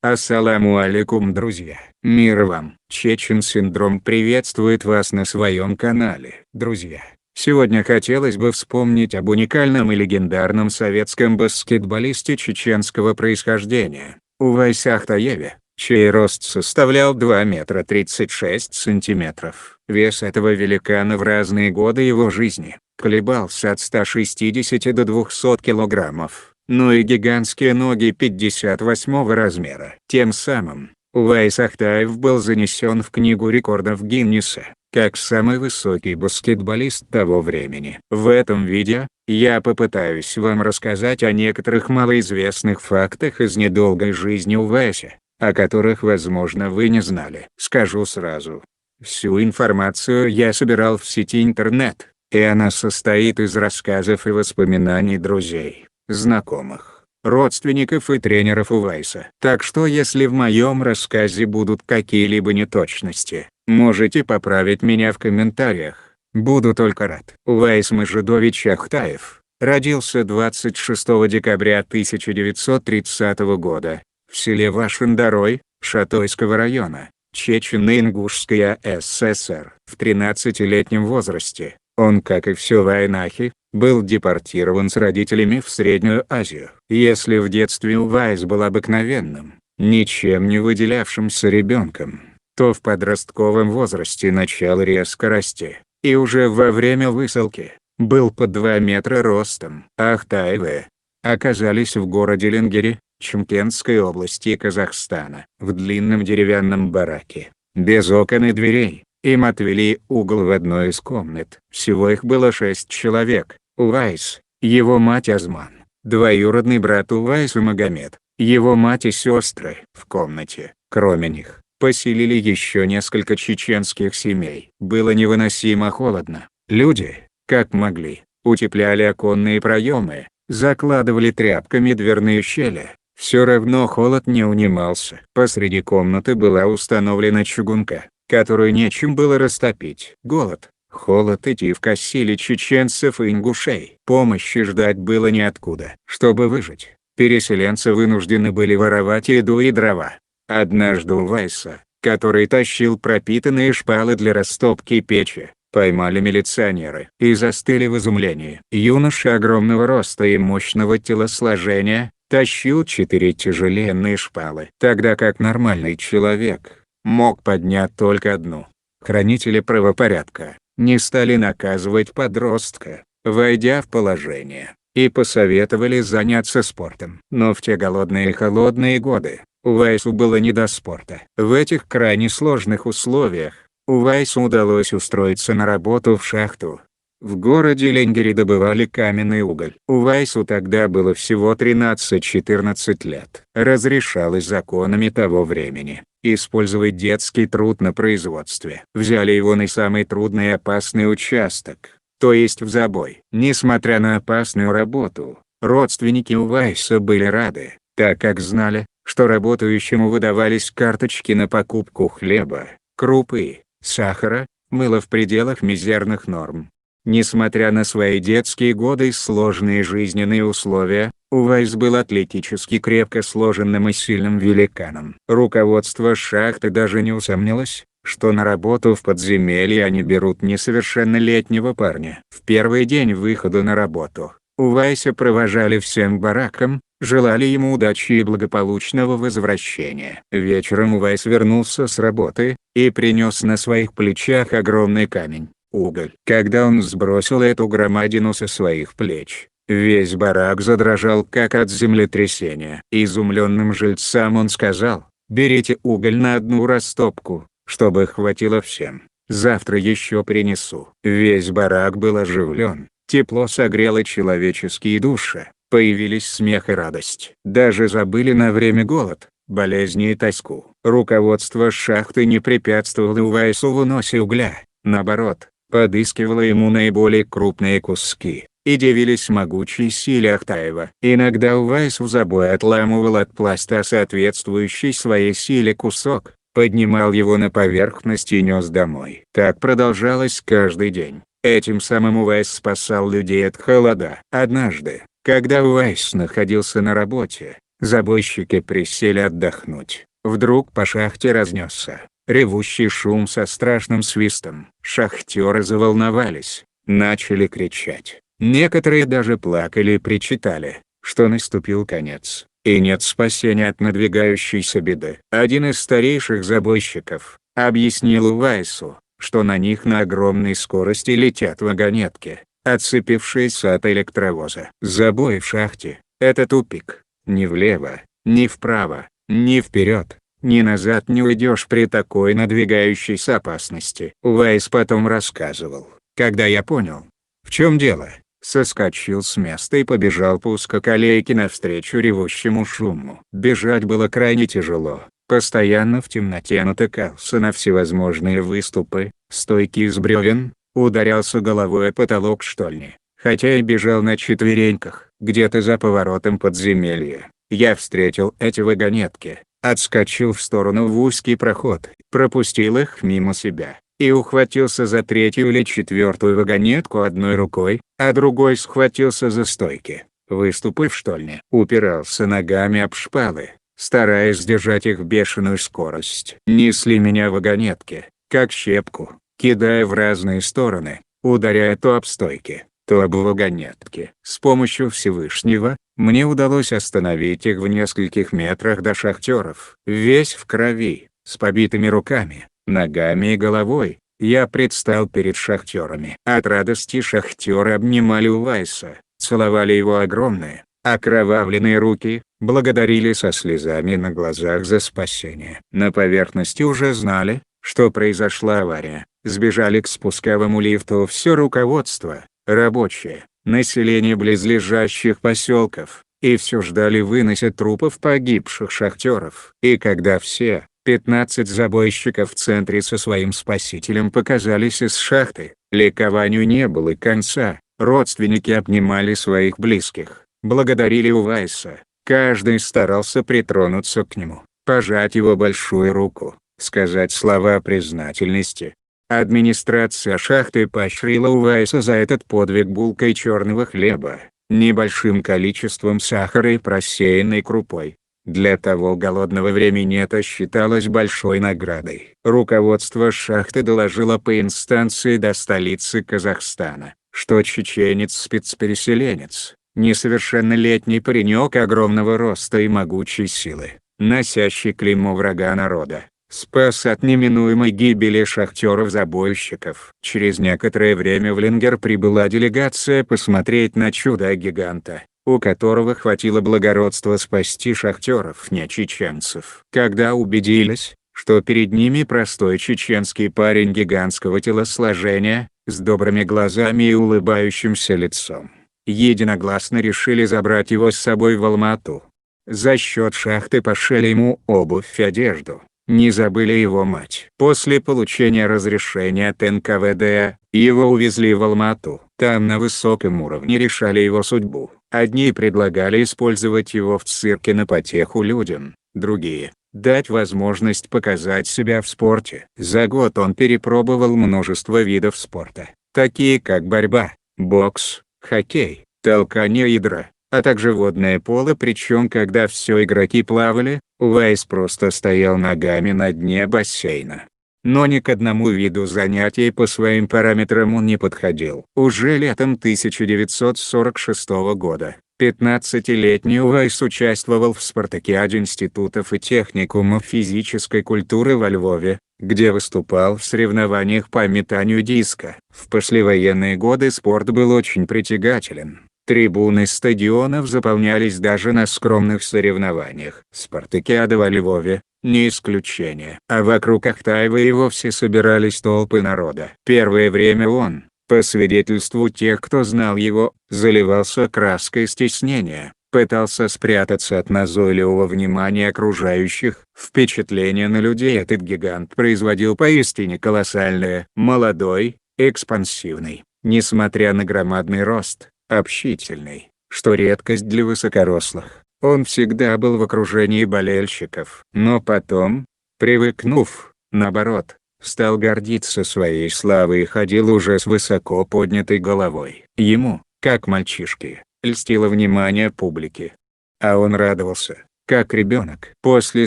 Ассаламу алейкум, друзья. Мир вам. Чечен-синдром приветствует вас на своем канале. Друзья, сегодня хотелось бы вспомнить об уникальном и легендарном советском баскетболисте чеченского происхождения, Увайсе Ахтаеве, чей рост составлял 2 метра 36 сантиметров. Вес этого великана в разные годы его жизни колебался от 160 до 200 килограммов. Ну и гигантские ноги 58 размера. Тем самым, Увайс Ахтаев был занесен в Книгу рекордов Гиннесса, как самый высокий баскетболист того времени. В этом видео, я попытаюсь вам рассказать о некоторых малоизвестных фактах из недолгой жизни Увайса, о которых, возможно, вы не знали. Скажу сразу. Всю информацию я собирал в сети интернет, и она состоит из рассказов и воспоминаний друзей, знакомых, родственников и тренеров Увайса. Так что если в моем рассказе будут какие-либо неточности, можете поправить меня в комментариях. Буду только рад. Увайс Мажидович Ахтаев родился 26 декабря 1930 года в селе Вашендарой, Шатойского района, Чечено-Ингушская ССР. В 13-летнем возрасте он, как и все вайнахи, был депортирован с родителями в Среднюю Азию. Если в детстве Увайс был обыкновенным, ничем не выделявшимся ребенком, то в подростковом возрасте начал резко расти, и уже во время высылки был под 2 метра ростом. Ахтаевы оказались в городе Ленгере, Чымкентской области Казахстана. В длинном деревянном бараке, без окон и дверей, им отвели угол в одной из комнат. Всего их было 6 человек. Увайс, его мать Азман, двоюродный брат Увайса Магомед, его мать и сестры. В комнате, кроме них, поселили еще несколько чеченских семей. Было невыносимо холодно. Люди, как могли, утепляли оконные проемы, закладывали тряпками дверные щели. Все равно холод не унимался. Посреди комнаты была установлена чугунка, которую нечем было растопить. Голод, холод и тиф косили чеченцев и ингушей. Помощи ждать было неоткуда. Чтобы выжить, переселенцы вынуждены были воровать еду и дрова. Однажды Увайса, который тащил пропитанные шпалы для растопки печи, поймали милиционеры и застыли в изумлении. Юноша огромного роста и мощного телосложения тащил 4 тяжеленные шпалы, тогда как нормальный человек мог поднять только одну. Хранители правопорядка не стали наказывать подростка, войдя в положение, и посоветовали заняться спортом. Но в те голодные и холодные годы Увайсу было не до спорта. В этих крайне сложных условиях Увайсу удалось устроиться на работу в шахту. В городе Ленгере добывали каменный уголь. Увайсу тогда было всего 13-14 лет. Разрешалось законами того времени использовать детский труд на производстве. Взяли его на самый трудный и опасный участок, то есть в забой. Несмотря на опасную работу, родственники Увайса были рады, так как знали, что работающему выдавались карточки на покупку хлеба, крупы, сахара, мыла в пределах мизерных норм. Несмотря на свои детские годы и сложные жизненные условия, Увайс был атлетически крепко сложенным и сильным великаном. Руководство шахты даже не усомнилось, что на работу в подземелье они берут несовершеннолетнего парня. В первый день выхода на работу Увайса провожали всем баракам, желали ему удачи и благополучного возвращения. Вечером Увайс вернулся с работы и принес на своих плечах огромный камень. Уголь. Когда он сбросил эту громадину со своих плеч, весь барак задрожал как от землетрясения. Изумленным жильцам он сказал: «Берите уголь на одну растопку, чтобы хватило всем. Завтра еще принесу». Весь барак был оживлен, тепло согрело человеческие души, появились смех и радость. Даже забыли на время голод, болезни и тоску. Руководство шахты не препятствовало Увайсу в уносе угля, наоборот, подыскивала ему наиболее крупные куски, и дивились могучей силе Ахтаева. Иногда Увайс в забой отламывал от пласта соответствующий своей силе кусок, поднимал его на поверхность и нес домой. Так продолжалось каждый день. Этим самым Увайс спасал людей от холода. Однажды, когда Увайс находился на работе, Забойщики присели отдохнуть. Вдруг по шахте разнесся ревущий шум со страшным свистом. Шахтеры заволновались, начали кричать. Некоторые даже плакали и причитали, что наступил конец, и нет спасения от надвигающейся беды. Один из старейших забойщиков объяснил Увайсу, что на них на огромной скорости летят вагонетки, отцепившиеся от электровоза. Забой в шахте – это тупик. Ни влево, ни вправо, ни вперед, ни назад не уйдешь при такой надвигающейся опасности. Увайс потом рассказывал: когда я понял, в чем дело, соскочил с места и побежал по узкоколейке навстречу ревущему шуму. Бежать было крайне тяжело. Постоянно в темноте натыкался на всевозможные выступы, стойки из бревен, ударялся головой о потолок штольни. Хотя и бежал на четвереньках, где-то за поворотом подземелья, я встретил эти вагонетки, отскочил в сторону в узкий проход, пропустил их мимо себя, и ухватился за третью или четвертую вагонетку одной рукой, а другой схватился за стойки, выступы в штольне. Упирался ногами об шпалы, стараясь сдержать их бешеную скорость. Несли меня вагонетки, как щепку, кидая в разные стороны, ударяя то об стойки, то об вагонетки. С помощью Всевышнего, мне удалось остановить их в нескольких метрах до шахтеров. Весь в крови, с побитыми руками, ногами и головой, я предстал перед шахтерами. От радости шахтеры обнимали Увайса, целовали его огромные, окровавленные руки, благодарили со слезами на глазах за спасение. На поверхности уже знали, что произошла авария. Сбежали к спусковому лифту все руководство, рабочие, население близлежащих поселков, и все ждали выноса трупов погибших шахтеров. И когда все 15 забойщиков в центре со своим спасителем показались из шахты, ликованию не было конца. Родственники обнимали своих близких, благодарили Увайса, каждый старался притронуться к нему, пожать его большую руку, сказать слова признательности. Администрация шахты поощрила Увайса за этот подвиг булкой черного хлеба, небольшим количеством сахара и просеянной крупой. Для того голодного времени это считалось большой наградой. Руководство шахты доложило по инстанции до столицы Казахстана, что чеченец-спецпереселенец, несовершеннолетний паренек огромного роста и могучей силы, носящий клеймо врага народа, спас от неминуемой гибели шахтеров-забойщиков. Через некоторое время в Ленгер прибыла делегация посмотреть на чудо-гиганта, у которого хватило благородства спасти шахтеров не чеченцев. Когда убедились, что перед ними простой чеченский парень гигантского телосложения, с добрыми глазами и улыбающимся лицом, единогласно решили забрать его с собой в Алмату. За счет шахты пошили ему обувь и одежду. Не забыли его мать. После получения разрешения от НКВД, его увезли в Алмату. Там на высоком уровне решали его судьбу. Одни предлагали использовать его в цирке на потеху людям, другие – дать возможность показать себя в спорте. За год он перепробовал множество видов спорта, такие как борьба, бокс, хоккей, толкание ядра, а также водное поло. Причем когда все игроки плавали, Увайс просто стоял ногами на дне бассейна. Но ни к одному виду занятий по своим параметрам он не подходил. Уже летом 1946 года 15-летний Увайс участвовал в спартакиаде институтов и техникумов физической культуры во Львове, где выступал в соревнованиях по метанию диска. В послевоенные годы спорт был очень притягателен. Трибуны стадионов заполнялись даже на скромных соревнованиях. Спартакиада во Львове – не исключение. А вокруг Ахтаева и вовсе собирались толпы народа. Первое время он, по свидетельству тех, кто знал его, заливался краской стеснения, пытался спрятаться от назойливого внимания окружающих. Впечатление на людей этот гигант производил поистине колоссальное. Молодой, экспансивный, несмотря на громадный рост, общительный, что редкость для высокорослых. Он всегда был в окружении болельщиков. Но потом, привыкнув, наоборот, стал гордиться своей славой и ходил уже с высоко поднятой головой. Ему, как мальчишке, льстило внимание публики. А он радовался, как ребенок. После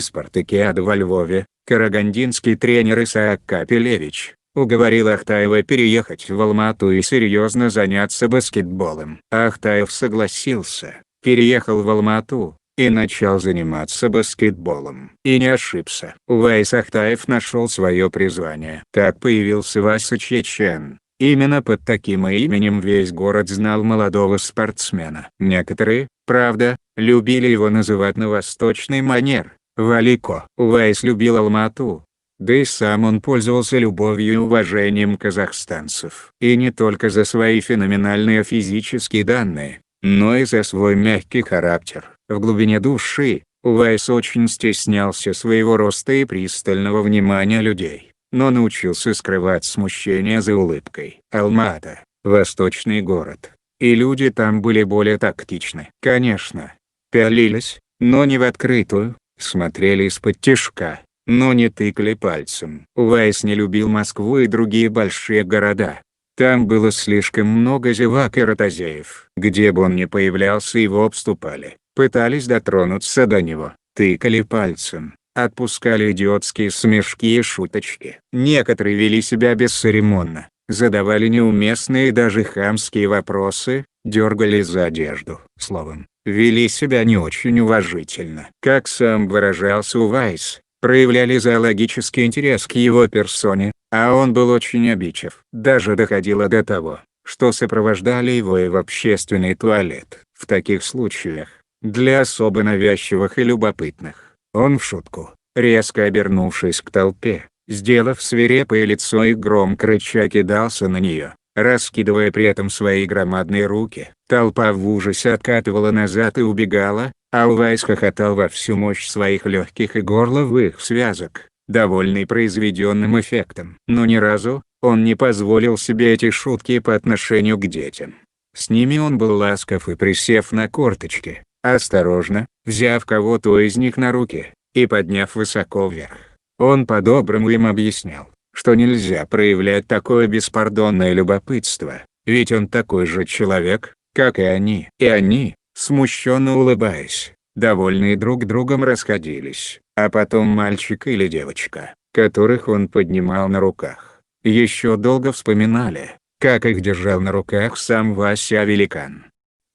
спартакиады во Львове, карагандинский тренер Исаак Капелевич уговорил Ахтаева переехать в Алмату и серьезно заняться баскетболом. Ахтаев согласился, переехал в Алмату и начал заниматься баскетболом. И не ошибся. Увайс Ахтаев нашел свое призвание. Так появился Вася Чечен. Именно под таким именем весь город знал молодого спортсмена. Некоторые, правда, любили его называть на восточный манер – Валико. Увайс любил Алмату. Да и сам он пользовался любовью и уважением казахстанцев. И не только за свои феноменальные физические данные, но и за свой мягкий характер. В глубине души, Увайс очень стеснялся своего роста и пристального внимания людей, но научился скрывать смущение за улыбкой. Алмата – восточный город, и люди там были более тактичны. Конечно, пялились, но не в открытую, смотрели из-под тишка, но не тыкали пальцем. Увайс не любил Москву и другие большие города. Там было слишком много зевак и ротозеев. Где бы он ни появлялся, его обступали, пытались дотронуться до него, тыкали пальцем, отпускали идиотские смешки и шуточки. Некоторые вели себя бесцеремонно, задавали неуместные и даже хамские вопросы, дергали за одежду. Словом, вели себя не очень уважительно. Как сам выражался Увайс, проявляли зоологический интерес к его персоне, а он был очень обидчив. Даже доходило до того, что сопровождали его и в общественный туалет. В таких случаях, для особо навязчивых и любопытных, он в шутку, резко обернувшись к толпе, сделав свирепое лицо и громко рыча кидался на нее, раскидывая при этом свои громадные руки. Толпа в ужасе откатывала назад и убегала, а Увайс хохотал во всю мощь своих легких и горловых связок, довольный произведенным эффектом. Но ни разу он не позволил себе эти шутки по отношению к детям. С ними он был ласков и, присев на корточки, осторожно, взяв кого-то из них на руки и подняв высоко вверх, он по-доброму им объяснял, что нельзя проявлять такое беспардонное любопытство, ведь он такой же человек, как и они. И они, смущенно улыбаясь, довольные друг другом, расходились. А потом мальчик или девочка, которых он поднимал на руках, еще долго вспоминали, как их держал на руках сам Вася Великан.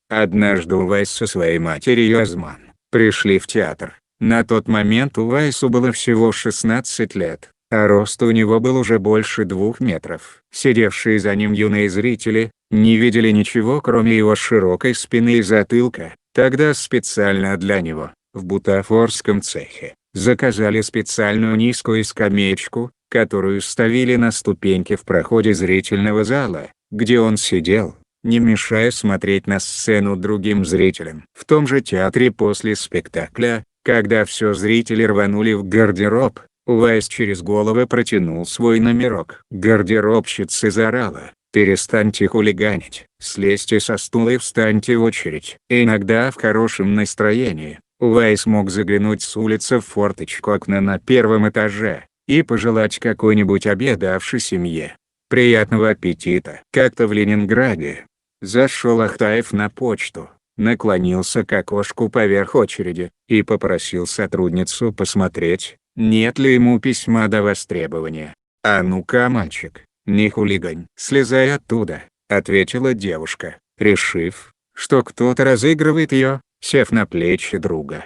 Однажды Увайс со своей матерью Азман пришли в театр. На тот момент Увайсу было всего 16 лет, а рост у него был уже больше 2 метров. Сидевшие за ним юные зрители не видели ничего, кроме его широкой спины и затылка. Тогда специально для него, в бутафорском цехе, заказали специальную низкую скамеечку, которую ставили на ступеньки в проходе зрительного зала, где он сидел, не мешая смотреть на сцену другим зрителям. В том же театре после спектакля, когда все зрители рванули в гардероб, Увайс через головы протянул свой номерок. Гардеробщица заорала: «Перестаньте хулиганить, слезьте со стула и встаньте в очередь». Иногда в хорошем настроении, Увайс мог заглянуть с улицы в форточку окна на 1-м этаже и пожелать какой-нибудь обедавшей семье приятного аппетита. Как-то в Ленинграде зашел Ахтаев на почту, наклонился к окошку поверх очереди и попросил сотрудницу посмотреть, нет ли ему письма до востребования. «А ну-ка, мальчик, не хулигань». «Слезай оттуда», — ответила девушка, решив, что кто-то разыгрывает ее, сев на плечи друга.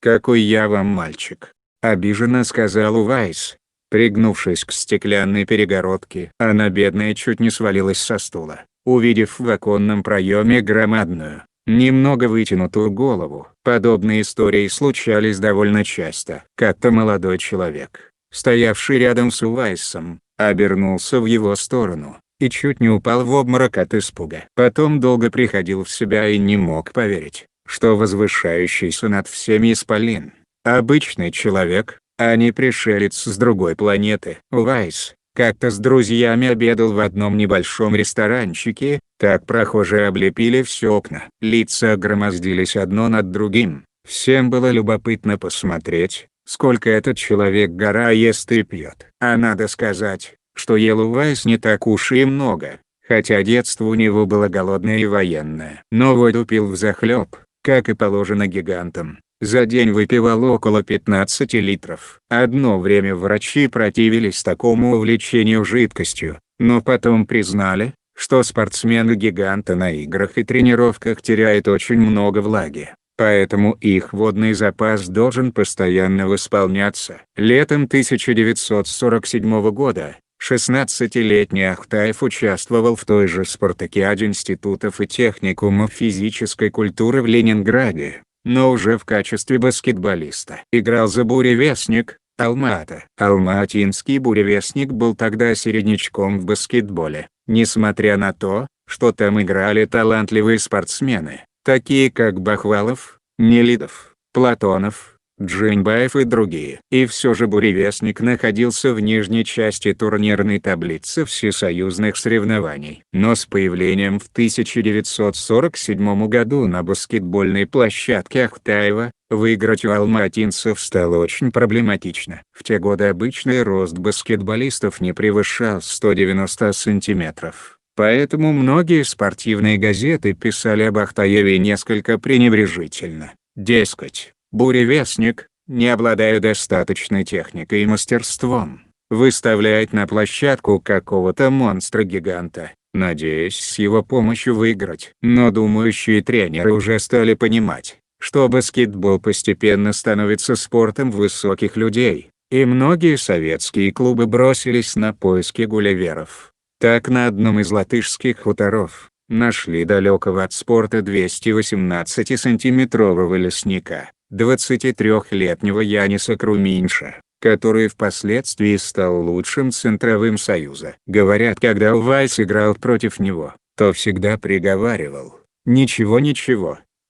«Какой я вам мальчик», — обиженно сказал Увайс, пригнувшись к стеклянной перегородке. Она, бедная, чуть не свалилась со стула, увидев в оконном проеме громадную, немного вытянутую голову. Подобные истории случались довольно часто. Как-то молодой человек, стоявший рядом с Увайсом, обернулся в его сторону и чуть не упал в обморок от испуга. Потом долго приходил в себя и не мог поверить, что возвышающийся над всеми исполин — обычный человек, а не пришелец с другой планеты. Увайс как-то с друзьями обедал в одном небольшом ресторанчике, так прохожие облепили все окна. Лица громоздились одно над другим. Всем было любопытно посмотреть, сколько этот человек-гора ест и пьет. А надо сказать, что ел Увайс не так уж и много, хотя детство у него было голодное и военное. Но воду пил взахлеб, как и положено гигантам, За день выпивал около 15 литров. Одно время врачи противились такому увлечению жидкостью, но потом признали, что спортсмены-гиганты на играх и тренировках теряют очень много влаги. Поэтому их водный запас должен постоянно восполняться. Летом 1947 года 16-летний Ахтаев участвовал в той же спартакиаде институтов и техникумов физической культуры в Ленинграде, но уже в качестве баскетболиста. Играл за «Буревестник», Алма-Ата. Алма-Атинский «Буревестник» был тогда середнячком в баскетболе, несмотря на то, что там играли талантливые спортсмены, такие как Бахвалов, Нелидов, Платонов, Джинбаев и другие. И все же «Буревестник» находился в нижней части турнирной таблицы всесоюзных соревнований. Но с появлением в 1947 году на баскетбольной площадке Ахтаева, выиграть у алматинцев стало очень проблематично. В те годы обычный рост баскетболистов не превышал 190 сантиметров. Поэтому многие спортивные газеты писали об Ахтаеве несколько пренебрежительно. Дескать, «Буревестник, не обладая достаточной техникой и мастерством, выставляет на площадку какого-то монстра-гиганта, надеясь с его помощью выиграть». Но думающие тренеры уже стали понимать, что баскетбол постепенно становится спортом высоких людей, и многие советские клубы бросились на поиски гулливеров. Так на одном из латышских хуторов нашли далекого от спорта 218-сантиметрового лесника, 23-летнего Яниса Круминша, который впоследствии стал лучшим центровым Союза. Говорят, когда Увайс играл против него, то всегда приговаривал: «Ничего,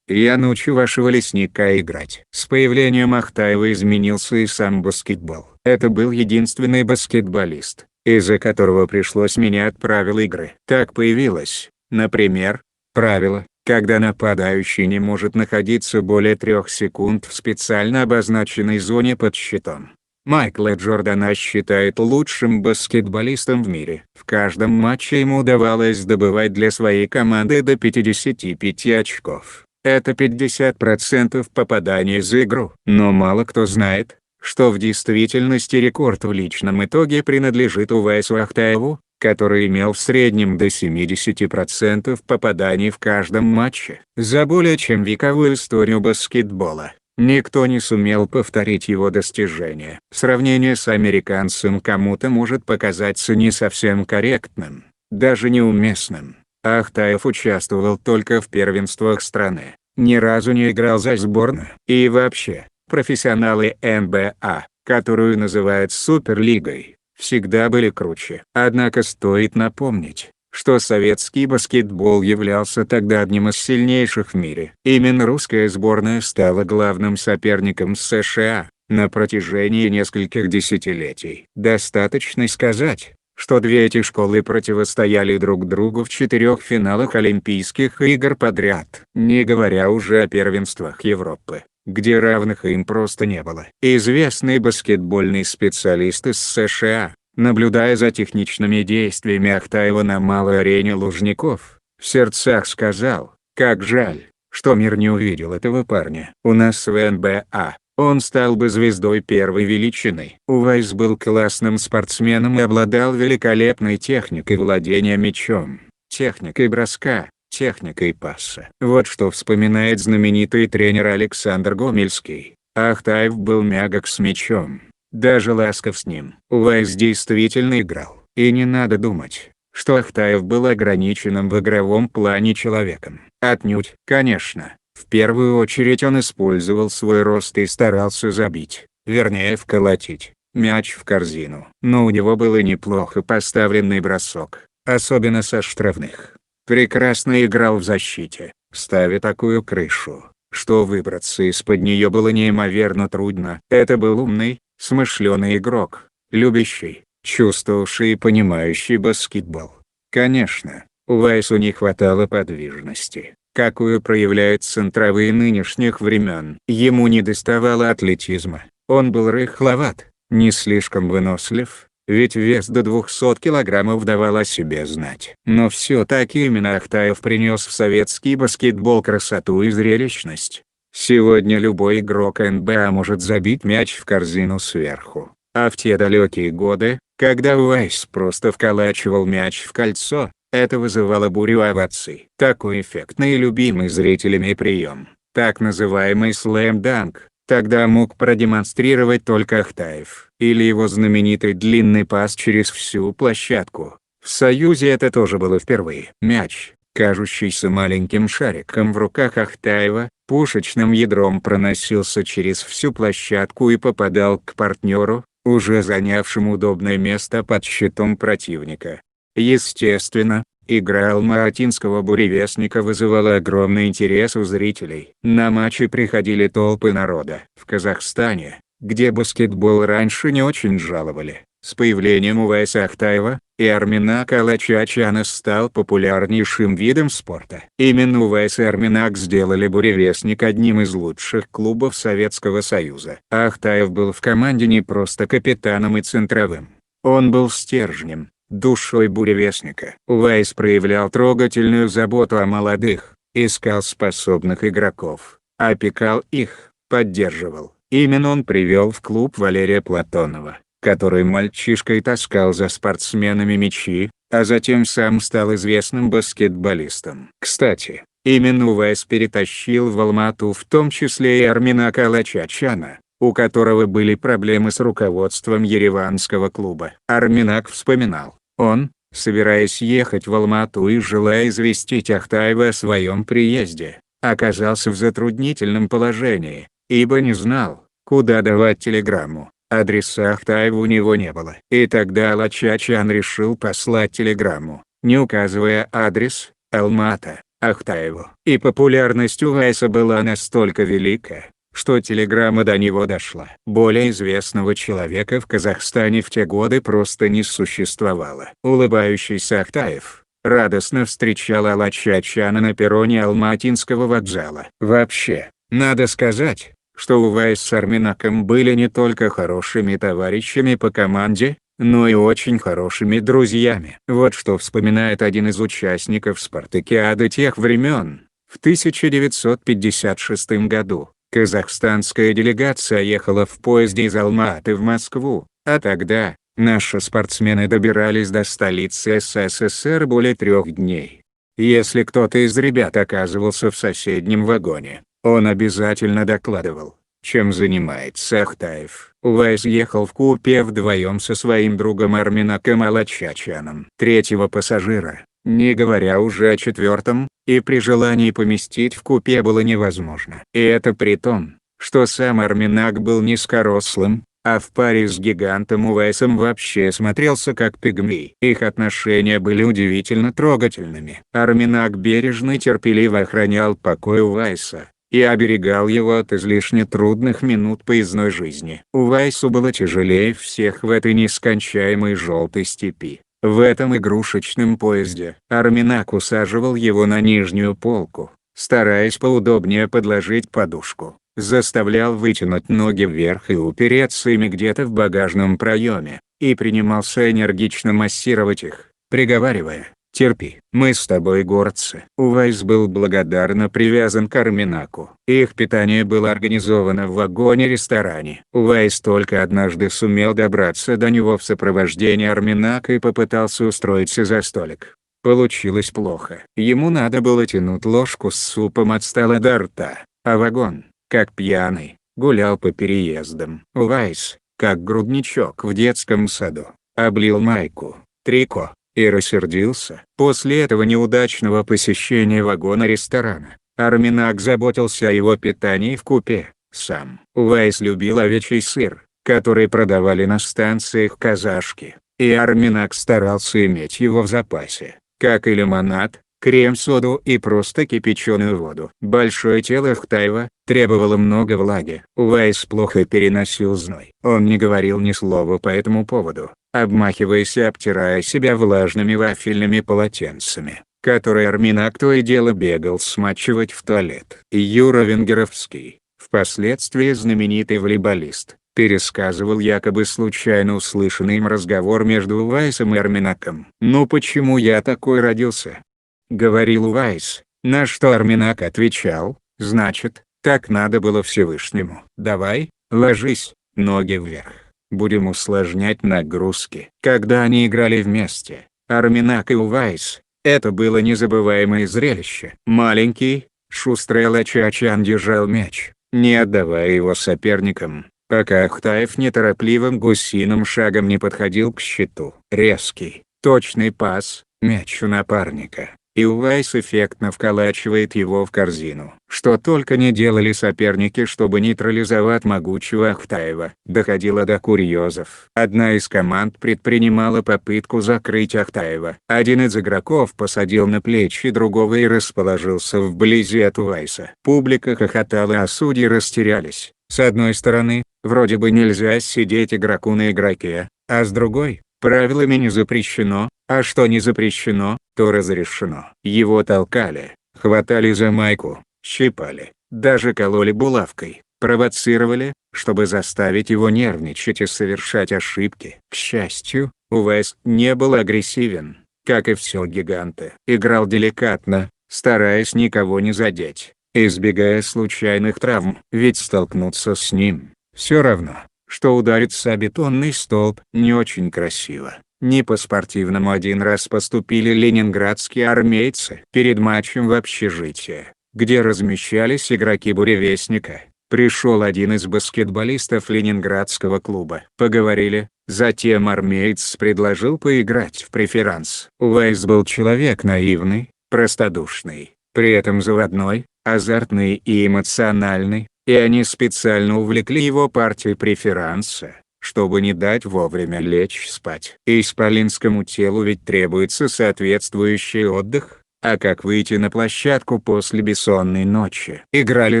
я научу вашего лесника играть». С появлением Ахтаева изменился и сам баскетбол. Это был единственный баскетболист, из-за которого пришлось менять правила игры. Так появилось, например, правило, когда нападающий не может находиться более 3 секунд в специально обозначенной зоне под щитом. Майкла Джордана считают лучшим баскетболистом в мире. В каждом матче ему удавалось добывать для своей команды до 55 очков. Это 50% попаданий за игру. Но мало кто знает, что в действительности рекорд в личном итоге принадлежит Увайсу Ахтаеву, который имел в среднем до 70% попаданий в каждом матче. За более чем вековую историю баскетбола никто не сумел повторить его достижения. Сравнение с американцем кому-то может показаться не совсем корректным, даже неуместным. Ахтаев участвовал только в первенствах страны, ни разу не играл за сборную. И вообще, профессионалы НБА, которую называют Суперлигой, всегда были круче. Однако стоит напомнить, что советский баскетбол являлся тогда одним из сильнейших в мире. Именно русская сборная стала главным соперником США на протяжении нескольких десятилетий. Достаточно сказать, что две эти школы противостояли друг другу в 4 финалах Олимпийских игр подряд, не говоря уже о первенствах Европы, где равных им просто не было. Известный баскетбольный специалист из США, наблюдая за техничными действиями Ахтаева на малой арене Лужников, в сердцах сказал: «Как жаль, что мир не увидел этого парня. У нас в НБА он стал бы звездой первой величины». Увайс был классным спортсменом и обладал великолепной техникой владения мячом, техникой броска, техникой паса. Вот что вспоминает знаменитый тренер Александр Гомельский: «Ахтаев был мягок с мячом, даже ласков с ним». Увайс действительно играл. И не надо думать, что Ахтаев был ограниченным в игровом плане человеком. Отнюдь. Конечно, в первую очередь он использовал свой рост и старался забить, вернее вколотить, мяч в корзину. Но у него был и неплохо поставленный бросок, особенно со штрафных. Прекрасно играл в защите, ставя такую крышу, что выбраться из-под нее было неимоверно трудно. Это был умный, смышленый игрок, любящий, чувствовавший и понимающий баскетбол. Конечно, Увайсу не хватало подвижности, какую проявляют центровые нынешних времен. Ему недоставало атлетизма, он был рыхловат, не слишком вынослив, ведь вес до 200 килограммов давал о себе знать. Но все-таки именно Ахтаев принес в советский баскетбол красоту и зрелищность. Сегодня любой игрок НБА может забить мяч в корзину сверху. А в те далекие годы, когда Уайс просто вколачивал мяч в кольцо, это вызывало бурю оваций. Такой эффектный и любимый зрителями прием, так называемый слэм-данк, тогда мог продемонстрировать только Ахтаев. Или его знаменитый длинный пас через всю площадку. В Союзе это тоже было впервые. Мяч, кажущийся маленьким шариком в руках Ахтаева, пушечным ядром проносился через всю площадку и попадал к партнеру, уже занявшему удобное место под щитом противника. Естественно, игра алматинского буревестника вызывала огромный интерес у зрителей. На матчи приходили толпы народа. В Казахстане, где баскетбол раньше не очень жаловали, с появлением Увайса Ахтаева и Арменака Алачачяна стал популярнейшим видом спорта. Именно Увайс и Арменак сделали буревестник одним из лучших клубов Советского Союза. Ахтаев был в команде не просто капитаном и центровым. Он был стержнем, душой буревестника. Увайс проявлял трогательную заботу о молодых, искал способных игроков, опекал их, поддерживал. Именно он привел в клуб Валерия Платонова, который мальчишкой таскал за спортсменами мячи, а затем сам стал известным баскетболистом. Кстати, именно Увайс перетащил в Алмату в том числе и Арменака Алачачяна, у которого были проблемы с руководством ереванского клуба. Арменак вспоминал: он, собираясь ехать в Алмату и желая известить Ахтаева о своем приезде, оказался в затруднительном положении, ибо не знал, куда давать телеграмму. Адреса Ахтаева у него не было. И тогда Алачачян решил послать телеграмму, не указывая адрес, Алмата, Ахтаеву. И популярность Увайса была настолько велика, что телеграмма до него дошла. Более известного человека в Казахстане в те годы просто не существовало. Улыбающийся Ахтаев радостно встречал Алачачяна на перроне Алматинского вокзала. Вообще, надо сказать, что Увайс с Арменаком были не только хорошими товарищами по команде, но и очень хорошими друзьями. Вот что вспоминает один из участников спартакиады тех времен. В 1956 году казахстанская делегация ехала в поезде из Алматы в Москву, а тогда наши спортсмены добирались до столицы СССР более 3 дней. Если кто-то из ребят оказывался в соседнем вагоне, он обязательно докладывал, чем занимается Ахтаев. Увайс ехал в купе вдвоем со своим другом Арменаком Алачачаном. Третьего пассажира, не говоря уже о четвертом, и при желании поместить в купе было невозможно. И это при том, что сам Арменак был низкорослым, а в паре с гигантом Увайсом вообще смотрелся как пигмей. Их отношения были удивительно трогательными. Арменак бережно и терпеливо охранял покой Увайса и оберегал его от излишне трудных минут поездной жизни. Увайсу было тяжелее всех в этой нескончаемой желтой степи. В этом игрушечном поезде Арменак усаживал его на нижнюю полку, стараясь поудобнее подложить подушку, заставлял вытянуть ноги вверх и упереться ими где-то в багажном проеме, и принимался энергично массировать их, приговаривая: «Терпи, мы с тобой горцы». Увайс был благодарно привязан к Арменаку. Их питание было организовано в вагоне-ресторане. Увайс только однажды сумел добраться до него в сопровождении Арменака и попытался устроиться за столик. Получилось плохо. Ему надо было тянуть ложку с супом от стола до рта, а вагон, как пьяный, гулял по переездам. Увайс, как грудничок в детском саду, облил майку, трико, и рассердился. После этого неудачного посещения вагона-ресторана, Арменак заботился о его питании в купе. Сам Увайс любил овечий сыр, который продавали на станциях казашки, и Арменак старался иметь его в запасе, как и лимонад, крем-соду и просто кипяченую воду. Большое тело Ахтаева требовало много влаги. Увайс плохо переносил зной. Он не говорил ни слова по этому поводу, обмахиваясь и обтирая себя влажными вафельными полотенцами, которые Арменак то и дело бегал смачивать в туалет. Юра Венгеровский, впоследствии знаменитый волейболист, пересказывал якобы случайно услышанный им разговор между Увайсом и Арменаком. «Ну почему я такой родился?» — говорил Увайс, на что Арменак отвечал: «Значит, Так надо было Всевышнему. Давай, ложись, ноги вверх. Будем усложнять нагрузки. Когда они играли вместе, Арменак и Увайс, это было незабываемое зрелище. Маленький, шустрый Лачачан держал мяч, не отдавая его соперникам, пока Ахтаев неторопливым гусиным шагом не подходил к щиту. Резкий, точный пас, мяч у напарника, и Увайс эффектно вколачивает его в корзину. Что только не делали соперники, чтобы нейтрализовать могучего Ахтаева. Доходило до курьезов. Одна из команд предпринимала попытку закрыть Ахтаева. Один из игроков посадил на плечи другого и расположился вблизи от Увайса. Публика хохотала, а судьи растерялись. С одной стороны, вроде бы нельзя сидеть игроку на игроке, а с другой, правилами не запрещено, а что не запрещено, то разрешено. Его толкали, хватали за майку, щипали, даже кололи булавкой, провоцировали, чтобы заставить его нервничать и совершать ошибки. К счастью, Увайс не был агрессивен, как и все гиганты. Играл деликатно, стараясь никого не задеть, избегая случайных травм. Ведь столкнуться с ним, все равно, что удариться о бетонный столб. Не очень красиво. Не по-спортивному один раз поступили ленинградские армейцы. Перед матчем в общежитие, где размещались игроки «Буревестника», пришел один из баскетболистов ленинградского клуба. Поговорили, затем армеец предложил поиграть в преферанс. Увайс был человек наивный, простодушный, при этом заводной, азартный и эмоциональный, и они специально увлекли его партией преферанса, чтобы не дать вовремя лечь спать. Исполинскому телу ведь требуется соответствующий отдых, а как выйти на площадку после бессонной ночи? Играли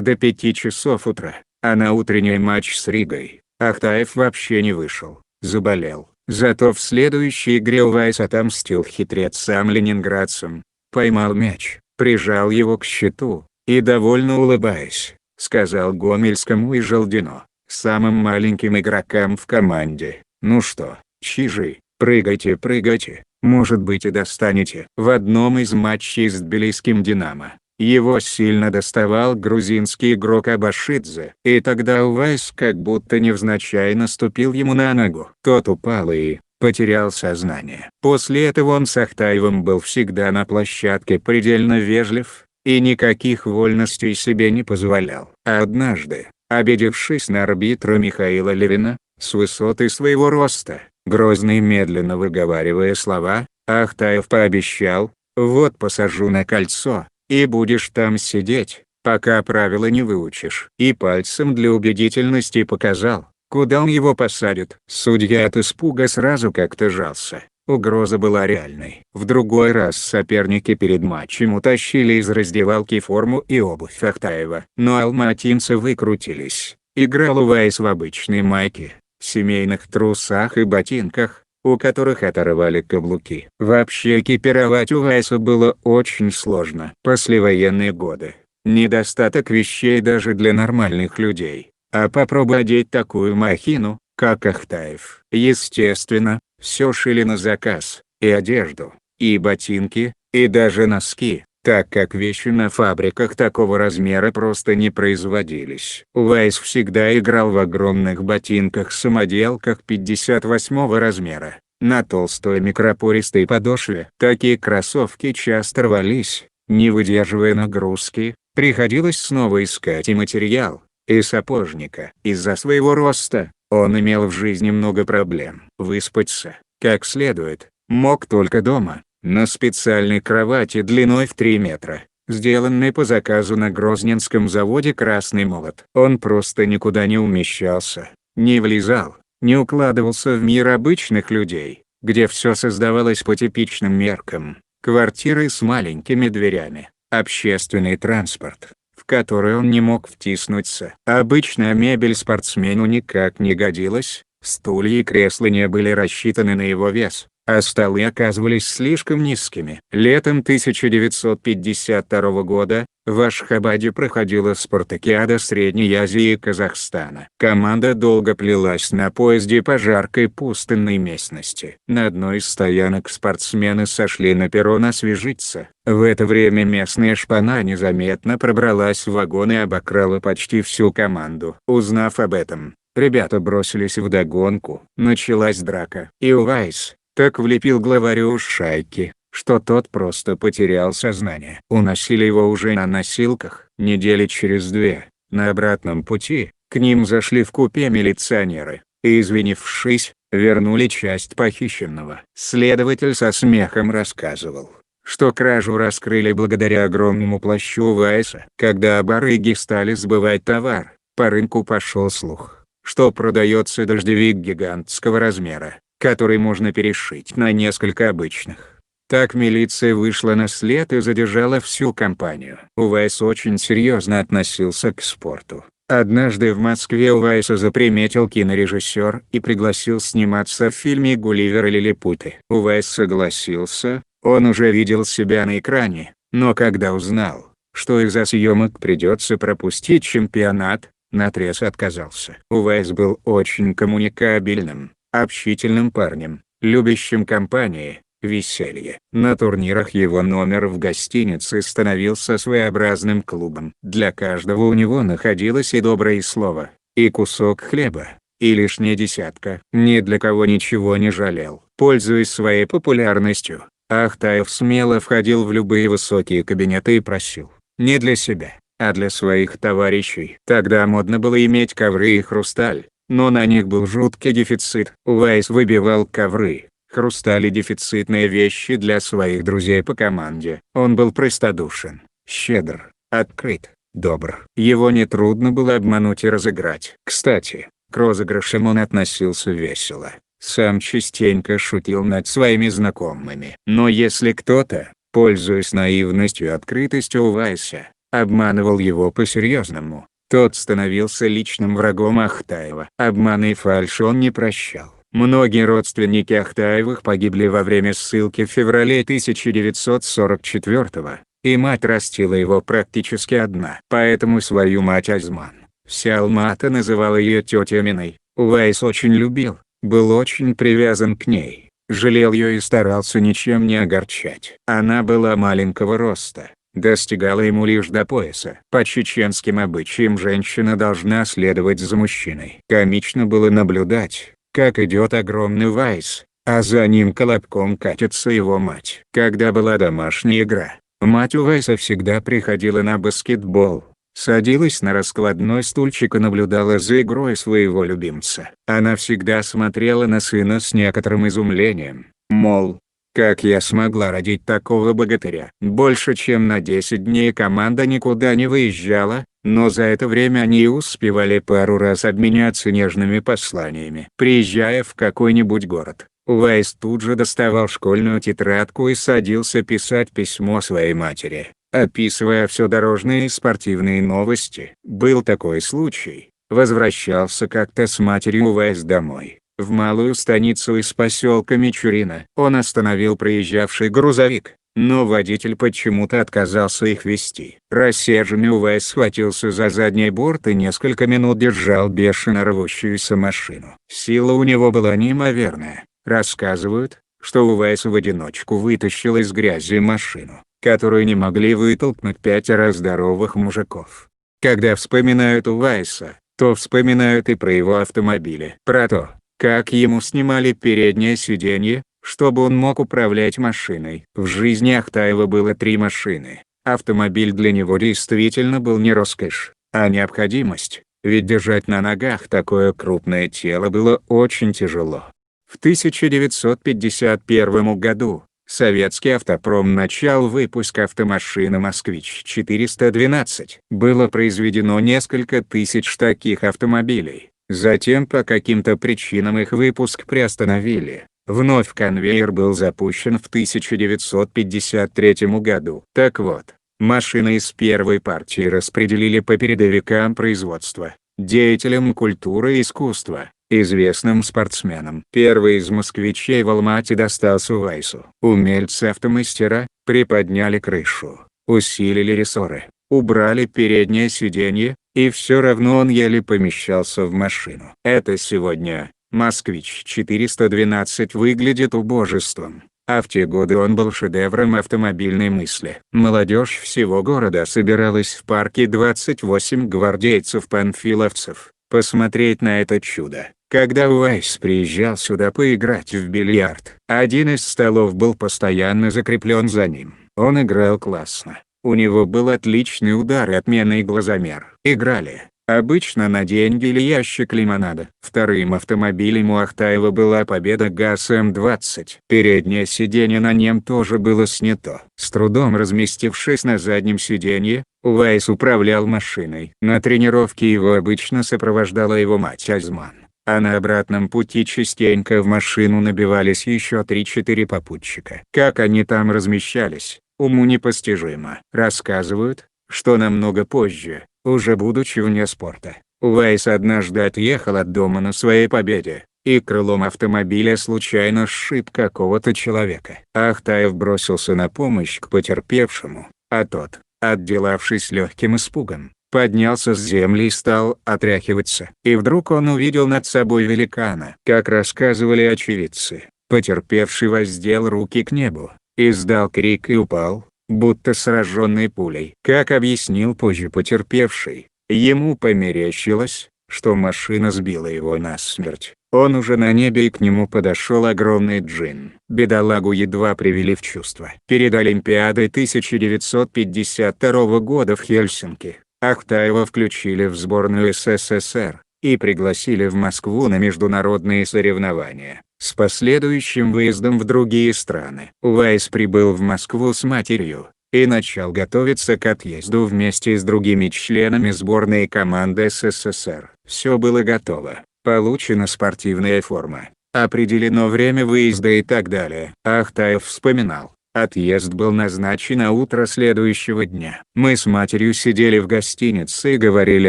до 5 часов утра, а на утренний матч с Ригой Ахтаев вообще не вышел, заболел. Зато в следующей игре Увайс отомстил хитрецам ленинградцам, поймал мяч, прижал его к щиту, и, довольно улыбаясь, сказал Гомельскому и Желдино, самым маленьким игрокам в команде: «Ну что, чижи, прыгайте, прыгайте, может быть и достанете». В одном из матчей с тбилисским «Динамо» его сильно доставал грузинский игрок Абашидзе, и тогда Увайс как будто невзначай наступил ему на ногу. Тот упал и потерял сознание. После этого он с Ахтаевым был всегда на площадке предельно вежлив, и никаких вольностей себе не позволял. А однажды, обидевшись на арбитра Михаила Левина, с высоты своего роста, грозно и медленно выговаривая слова, Ахтаев пообещал: «Вот посажу на кольцо, и будешь там сидеть, пока правила не выучишь». И пальцем для убедительности показал, куда он его посадит. Судья от испуга сразу как-то жался. Угроза была реальной. В другой раз соперники перед матчем утащили из раздевалки форму и обувь Ахтаева. Но алматинцы выкрутились. Играл Увайс в обычной майке, семейных трусах и ботинках, у которых оторвали каблуки. Вообще экипировать Увайса было очень сложно. Послевоенные годы. Недостаток вещей даже для нормальных людей. А попробуй одеть такую махину, как Ахтаев. Естественно, все шили на заказ, и одежду, и ботинки, и даже носки, так как вещи на фабриках такого размера просто не производились. Увайс всегда играл в огромных ботинках-самоделках 58 размера, на толстой микропористой подошве. Такие кроссовки часто рвались, не выдерживая нагрузки, приходилось снова искать и материал, и сапожника. Из-за своего роста, он имел в жизни много проблем. Выспаться, как следует, мог только дома, на специальной кровати длиной в 3 метра, сделанной по заказу на грозненском заводе «Красный молот». Он просто никуда не умещался, не влезал, не укладывался в мир обычных людей, где все создавалось по типичным меркам: квартиры с маленькими дверями, общественный транспорт, в который он не мог втиснуться. Обычная мебель спортсмену никак не годилась, стулья и кресла не были рассчитаны на его вес. а столы оказывались слишком низкими. Летом 1952 года в Ашхабаде проходила спартакиада Средней Азии и Казахстана. Команда долго плелась на поезде по жаркой пустынной местности. На одной из стоянок спортсмены сошли на перрон освежиться. В это время местная шпана незаметно пробралась в вагон и обокрала почти всю команду. Узнав об этом, ребята бросились вдогонку. Началась драка. И Увайс так влепил главарю шайки, что тот просто потерял сознание. Уносили его уже на носилках. Недели через две, на обратном пути, к ним зашли в купе милиционеры, и, извинившись, вернули часть похищенного. Следователь со смехом рассказывал, что кражу раскрыли благодаря огромному плащу Увайса. Когда барыги стали сбывать товар, по рынку пошел слух, что продается дождевик гигантского размера, который можно перешить на несколько обычных. Так милиция вышла на след и задержала всю компанию. Увайс очень серьезно относился к спорту. Однажды в Москве Увайса заприметил кинорежиссер и пригласил сниматься в фильме «Гулливер и лилипуты». Увайс согласился, он уже видел себя на экране, но когда узнал, что из-за съемок придется пропустить чемпионат, наотрез отказался. Увайс был очень коммуникабельным, общительным парнем, любящим компании, веселье. На турнирах его номер в гостинице становился своеобразным клубом. Для каждого у него находилось и доброе слово, и кусок хлеба, и лишняя десятка. Ни для кого ничего не жалел. Пользуясь своей популярностью, Ахтаев смело входил в любые высокие кабинеты и просил, не для себя, а для своих товарищей. Тогда модно было иметь ковры и хрусталь, но на них был жуткий дефицит. Увайс выбивал ковры, хрусталь и дефицитные вещи для своих друзей по команде. Он был простодушен, щедр, открыт, добр. Его нетрудно было обмануть и разыграть. Кстати, к розыгрышам он относился весело. Сам частенько шутил над своими знакомыми. Но если кто-то, пользуясь наивностью и открытостью Увайса, обманывал его по-серьезному, тот становился личным врагом Ахтаева. Обман и фальшь он не прощал. Многие родственники Ахтаевых погибли во время ссылки в феврале 1944-го, и мать растила его практически одна. Поэтому свою мать Азман, вся Алма-Ата называла ее тетей Аминой. Увайс очень любил, был очень привязан к ней, жалел ее и старался ничем не огорчать. Она была маленького роста, достигала ему лишь до пояса. По чеченским обычаям женщина должна следовать за мужчиной. Комично было наблюдать, как идет огромный Увайс, а за ним колобком катится его мать. Когда была домашняя игра, мать Увайса всегда приходила на баскетбол, садилась на раскладной стульчик и наблюдала за игрой своего любимца. Она всегда смотрела на сына с некоторым изумлением, мол, как я смогла родить такого богатыря. Больше чем на 10 дней команда никуда не выезжала, но за это время они успевали пару раз обменяться нежными посланиями. Приезжая в какой-нибудь город, Увайс тут же доставал школьную тетрадку и садился писать письмо своей матери, описывая все дорожные и спортивные новости. Был такой случай. Возвращался как-то с матерью Увайс домой, в малую станицу из поселка Мичурина. Он остановил проезжавший грузовик, но водитель почему-то отказался их везти. Рассерженный Увайс схватился за задний борт и несколько минут держал бешено рвущуюся машину. Сила у него была неимоверная. Рассказывают, что Увайс в одиночку вытащил из грязи машину, которую не могли вытолкнуть 5 здоровых мужиков. Когда вспоминают Увайса, то вспоминают и про его автомобили. Про то, как ему снимали переднее сиденье, чтобы он мог управлять машиной. В жизни Ахтаева было 3 машины. Автомобиль для него действительно был не роскошь, а необходимость, ведь держать на ногах такое крупное тело было очень тяжело. В 1951 году советский автопром начал выпуск автомашины «Москвич-412». Было произведено несколько тысяч таких автомобилей. Затем по каким-то причинам их выпуск приостановили. Вновь конвейер был запущен в 1953 году. Так вот, машины из первой партии распределили по передовикам производства, деятелям культуры и искусства, известным спортсменом. Первый из москвичей в Алма-Ате достался Увайсу. Умельцы-автомастера приподняли крышу, усилили рессоры, убрали переднее сиденье, и все равно он еле помещался в машину. Это сегодня «Москвич-412» выглядит убожеством, а в те годы он был шедевром автомобильной мысли. Молодежь всего города собиралась в парке 28 гвардейцев-панфиловцев посмотреть на это чудо. Когда Увайс приезжал сюда поиграть в бильярд, один из столов был постоянно закреплен за ним. Он играл классно. У него был отличный удар и отменный глазомер. Играли обычно на деньги или ящик лимонада. Вторым автомобилем у Ахтаева была Победа ГАЗ-М20. Переднее сиденье на нем тоже было снято. С трудом разместившись на заднем сиденье, Увайс управлял машиной. На тренировке его обычно сопровождала его мать Азман, а на обратном пути частенько в машину набивались еще 3-4 попутчика. Как они там размещались, уму непостижимо. Рассказывают, что намного позже, уже будучи вне спорта, Увайс однажды отъехал от дома на своей Победе, и крылом автомобиля случайно сшиб какого-то человека. Ахтаев бросился на помощь к потерпевшему, а тот, отделавшись легким испугом, поднялся с земли и стал отряхиваться. И вдруг он увидел над собой великана. Как рассказывали очевидцы, потерпевший воздел руки к небу, издал крик и упал, будто сраженный пулей. Как объяснил позже потерпевший, ему померещилось, что машина сбила его насмерть. Он уже на небе, и к нему подошел огромный джин. Бедолагу едва привели в чувство. Перед Олимпиадой 1952 года в Хельсинки Ахтаева включили в сборную СССР и пригласили в Москву на международные соревнования, с последующим выездом в другие страны. Увайс прибыл в Москву с матерью и начал готовиться к отъезду вместе с другими членами сборной команды СССР. Все было готово, получена спортивная форма, определено время выезда и так далее. Ахтаев вспоминал: отъезд был назначен на утро следующего дня. Мы с матерью сидели в гостинице и говорили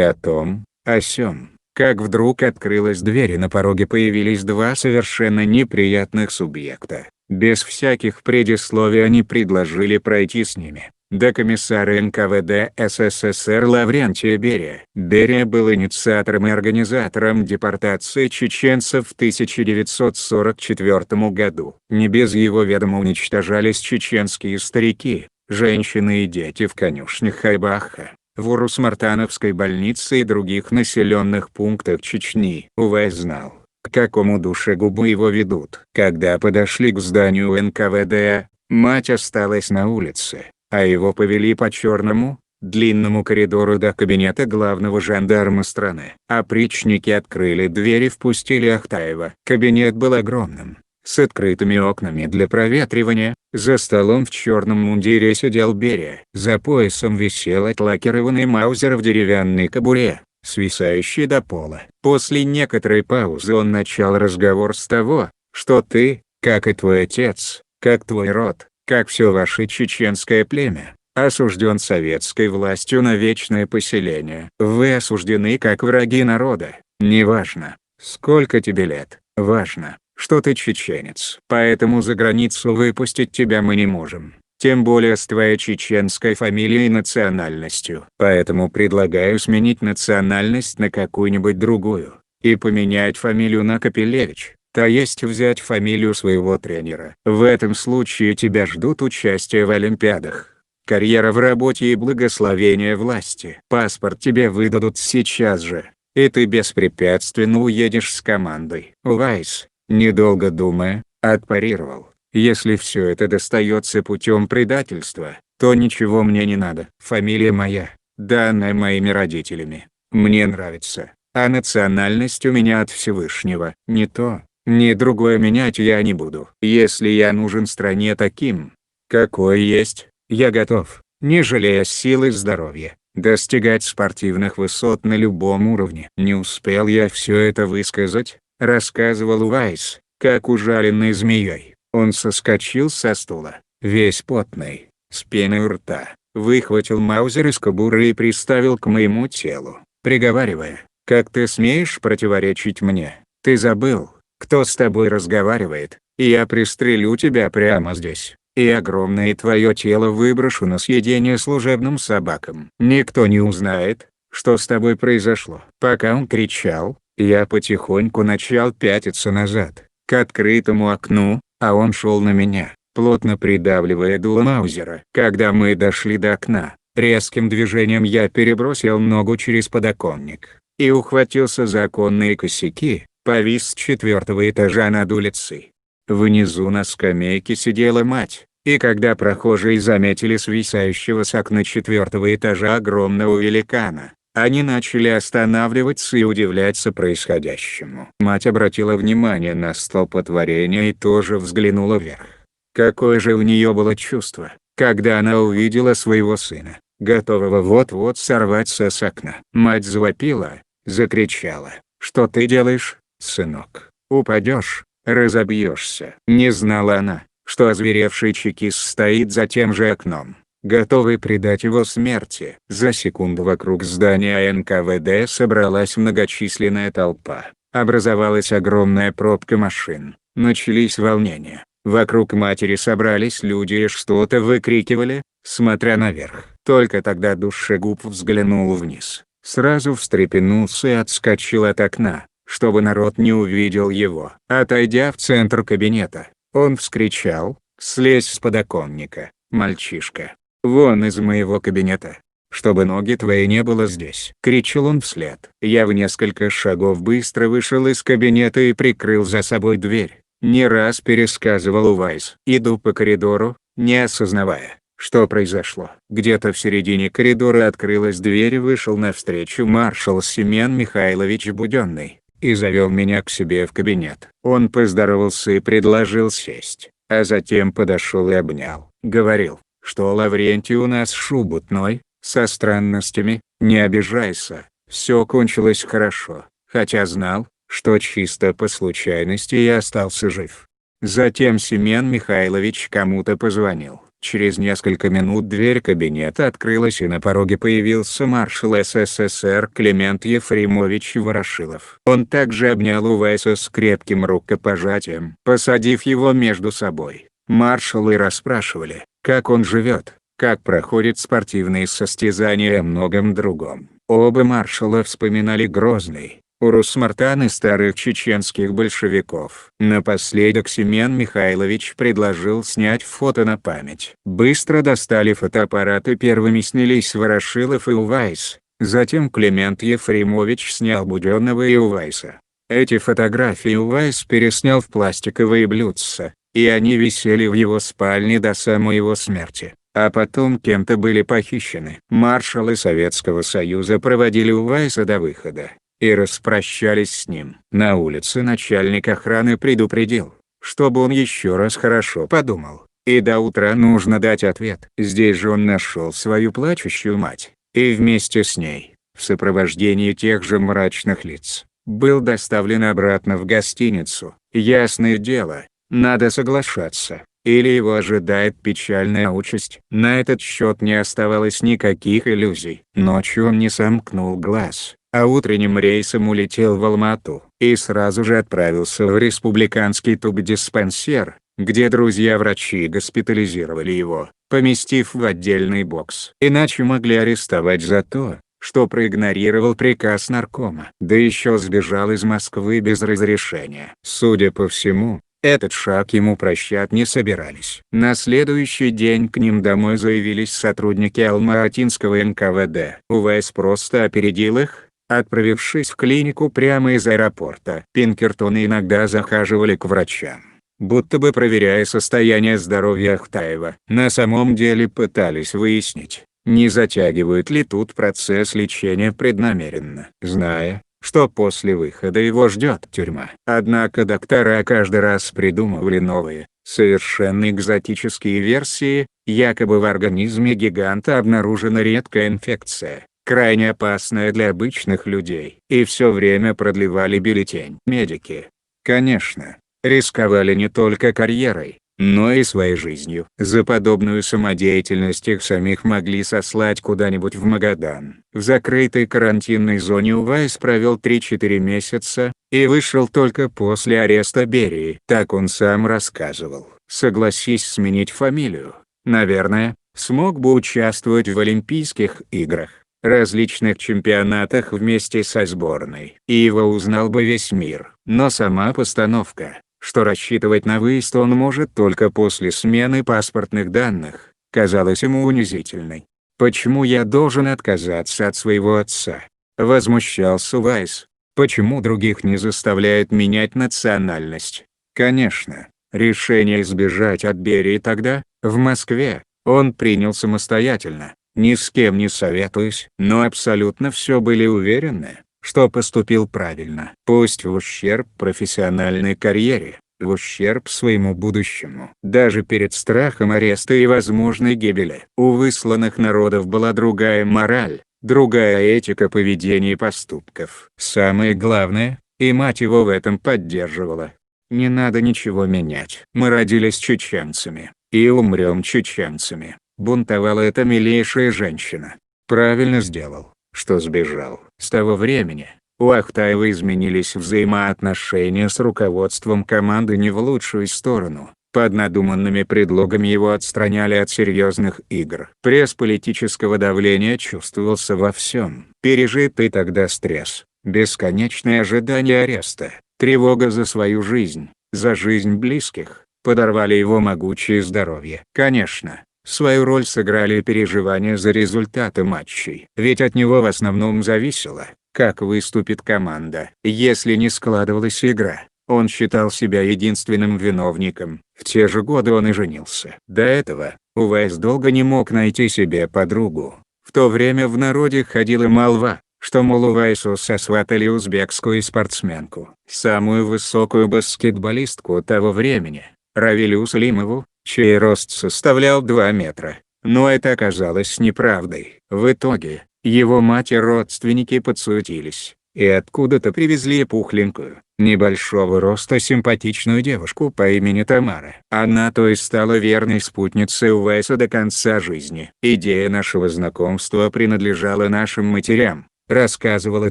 о том, о сём, как вдруг открылась дверь, и на пороге появились два совершенно неприятных субъекта. Без всяких предисловий они предложили пройти с ними до комиссара НКВД СССР Лаврентия Берия. Берия был инициатором и организатором депортации чеченцев в 1944 году. Не без его ведома уничтожались чеченские старики, женщины и дети в конюшнях Хайбаха, в Урус-Мартановской больнице и других населенных пунктах Чечни. Увайс знал, к какому душегубу его ведут. Когда подошли к зданию НКВД, мать осталась на улице, а его повели по черному, длинному коридору до кабинета главного жандарма страны. Опричники открыли дверь и впустили Ахтаева. Кабинет был огромным, с открытыми окнами для проветривания. За столом в черном мундире сидел Берия. За поясом висел отлакированный маузер в деревянной кобуре, свисающий до пола. После некоторой паузы он начал разговор с того, что ты, как и твой отец, как твой род, как все ваше чеченское племя, осужден советской властью на вечное поселение. Вы осуждены как враги народа. Неважно, сколько тебе лет, важно, что ты чеченец. Поэтому за границу выпустить тебя мы не можем, тем более с твоей чеченской фамилией и национальностью. Поэтому предлагаю сменить национальность на какую-нибудь другую, и поменять фамилию на Капелевич, то есть взять фамилию своего тренера. В этом случае тебя ждут участие в Олимпиадах, карьера в работе и благословение власти. Паспорт тебе выдадут сейчас же, и ты беспрепятственно уедешь с командой. Увайс, недолго думая, отпарировал: если все это достается путем предательства, то ничего мне не надо. Фамилия моя, данная моими родителями, мне нравится, а национальность у меня от Всевышнего. Не то, ни другое менять я не буду. Если я нужен стране таким, какой есть, я готов, не жалея сил и здоровья, достигать спортивных высот на любом уровне. Не успел я все это высказать, рассказывал Увайс, как ужаленный змеей. Он соскочил со стула, весь потный, с пеной у рта, выхватил маузер из кобуры и приставил к моему телу, приговаривая: как ты смеешь противоречить мне? Ты забыл, кто с тобой разговаривает, и я пристрелю тебя прямо здесь, и огромное твое тело выброшу на съедение служебным собакам. Никто не узнает, что с тобой произошло». Пока он кричал, я потихоньку начал пятиться назад, к открытому окну, а он шел на меня, плотно придавливая дуло Маузера. Когда мы дошли до окна, резким движением я перебросил ногу через подоконник и ухватился за оконные косяки, повис с 4-го этажа над улицей. Внизу на скамейке сидела мать, и когда прохожие заметили свисающего с окна 4-го этажа огромного великана, они начали останавливаться и удивляться происходящему. Мать обратила внимание на столпотворение и тоже взглянула вверх. Какое же у нее было чувство, когда она увидела своего сына, готового вот-вот сорваться с окна. Мать завопила, закричала: «Что ты делаешь, сынок? Упадешь, разобьешься». Не знала она, что озверевший чекист стоит за тем же окном, готовый предать его смерти. За секунду вокруг здания НКВД собралась многочисленная толпа. Образовалась огромная пробка машин. Начались волнения. Вокруг матери собрались люди и что-то выкрикивали, смотря наверх. Только тогда душегуб взглянул вниз, сразу встрепенулся и отскочил от окна, чтобы народ не увидел его. Отойдя в центр кабинета, он вскричал: «Слезь с подоконника, мальчишка! Вон из моего кабинета! Чтобы ноги твои не было здесь!» — кричал он вслед. Я в несколько шагов быстро вышел из кабинета и прикрыл за собой дверь. Не раз пересказывал Увайс. Иду по коридору, не осознавая, что произошло. Где-то в середине коридора открылась дверь и вышел навстречу маршал Семен Михайлович Буденный и завел меня к себе в кабинет. Он поздоровался и предложил сесть, а затем подошел и обнял. Говорил, что Лаврентий у нас шубутной, со странностями, не обижайся, все кончилось хорошо, хотя знал, что чисто по случайности я остался жив. Затем Семен Михайлович кому-то позвонил. Через несколько минут дверь кабинета открылась и на пороге появился маршал СССР Климент Ефремович Ворошилов. Он также обнял Увайса с крепким рукопожатием. Посадив его между собой, маршалы расспрашивали, как он живет, как проходят спортивные состязания и о многом другом. Оба маршала вспоминали Грозный, Урус-Мартан и старых чеченских большевиков. Напоследок Семен Михайлович предложил снять фото на память. Быстро достали фотоаппарат и первыми снялись Ворошилов и Увайс. Затем Климент Ефремович снял Буденного и Увайса. Эти фотографии Увайс переснял в пластиковые блюдца, и они висели в его спальне до самой его смерти. А потом кем-то были похищены. Маршалы Советского Союза проводили Увайса до выхода и распрощались с ним. На улице начальник охраны предупредил, чтобы он еще раз хорошо подумал, и до утра нужно дать ответ. Здесь же он нашел свою плачущую мать, и вместе с ней, в сопровождении тех же мрачных лиц, был доставлен обратно в гостиницу. Ясное дело, надо соглашаться, или его ожидает печальная участь. На этот счет не оставалось никаких иллюзий. Ночью он не сомкнул глаз, а утренним рейсом улетел в Алмату и сразу же отправился в республиканский тубдиспансер, где друзья-врачи госпитализировали его, поместив в отдельный бокс. Иначе могли арестовать за то, что проигнорировал приказ наркома. Да еще сбежал из Москвы без разрешения. Судя по всему, этот шаг ему прощать не собирались. На следующий день к ним домой заявились сотрудники Алма-Атинского НКВД. Увайс просто опередил их, отправившись в клинику прямо из аэропорта. Пинкертоны иногда захаживали к врачам, будто бы проверяя состояние здоровья Ахтаева. На самом деле пытались выяснить, не затягивают ли тут процесс лечения преднамеренно, зная, что после выхода его ждет тюрьма. Однако доктора каждый раз придумывали новые, совершенно экзотические версии. Якобы в организме гиганта обнаружена редкая инфекция, крайне опасная для обычных людей. И все время продлевали бюллетень. Медики, конечно, рисковали не только карьерой, но и своей жизнью. За подобную самодеятельность их самих могли сослать куда-нибудь в Магадан. В закрытой карантинной зоне Увайс провел 3-4 месяца, и вышел только после ареста Берии. Так он сам рассказывал. Согласись сменить фамилию, наверное, смог бы участвовать в Олимпийских играх, различных чемпионатах вместе со сборной. И его узнал бы весь мир. Но сама постановка, что рассчитывать на выезд он может только после смены паспортных данных, казалась ему унизительной. «Почему я должен отказаться от своего отца?» — возмущался Вайс. «Почему других не заставляют менять национальность?» Конечно, решение избежать от Берии тогда, в Москве, он принял самостоятельно, ни с кем не советуясь, но абсолютно все были уверены, что поступил правильно. Пусть в ущерб профессиональной карьере, в ущерб своему будущему. Даже перед страхом ареста и возможной гибели у высланных народов была другая мораль, другая этика поведения и поступков. Самое главное, и мать его в этом поддерживала: не надо ничего менять. Мы родились чеченцами, и умрем чеченцами. Бунтовала эта милейшая женщина. Правильно сделал, что сбежал. С того времени у Ахтаева изменились взаимоотношения с руководством команды не в лучшую сторону. Под надуманными предлогами его отстраняли от серьезных игр. Пресс политического давления чувствовался во всем. Пережитый тогда стресс, бесконечное ожидание ареста, тревога за свою жизнь, за жизнь близких, подорвали его могучее здоровье. Конечно, свою роль сыграли переживания за результаты матчей. Ведь от него в основном зависело, как выступит команда. Если не складывалась игра, он считал себя единственным виновником. В те же годы он и женился. До этого Увайс долго не мог найти себе подругу. В то время в народе ходила молва, что, мол, Увайсу сосватали узбекскую спортсменку, самую высокую баскетболистку того времени, Равилю Салимову, чей рост составлял 2 метра. Но это оказалось неправдой. В итоге, его мать и родственники подсуетились, и откуда-то привезли пухленькую, небольшого роста симпатичную девушку по имени Тамара. Она то и стала верной спутницей Увайса до конца жизни. «Идея нашего знакомства принадлежала нашим матерям», — рассказывала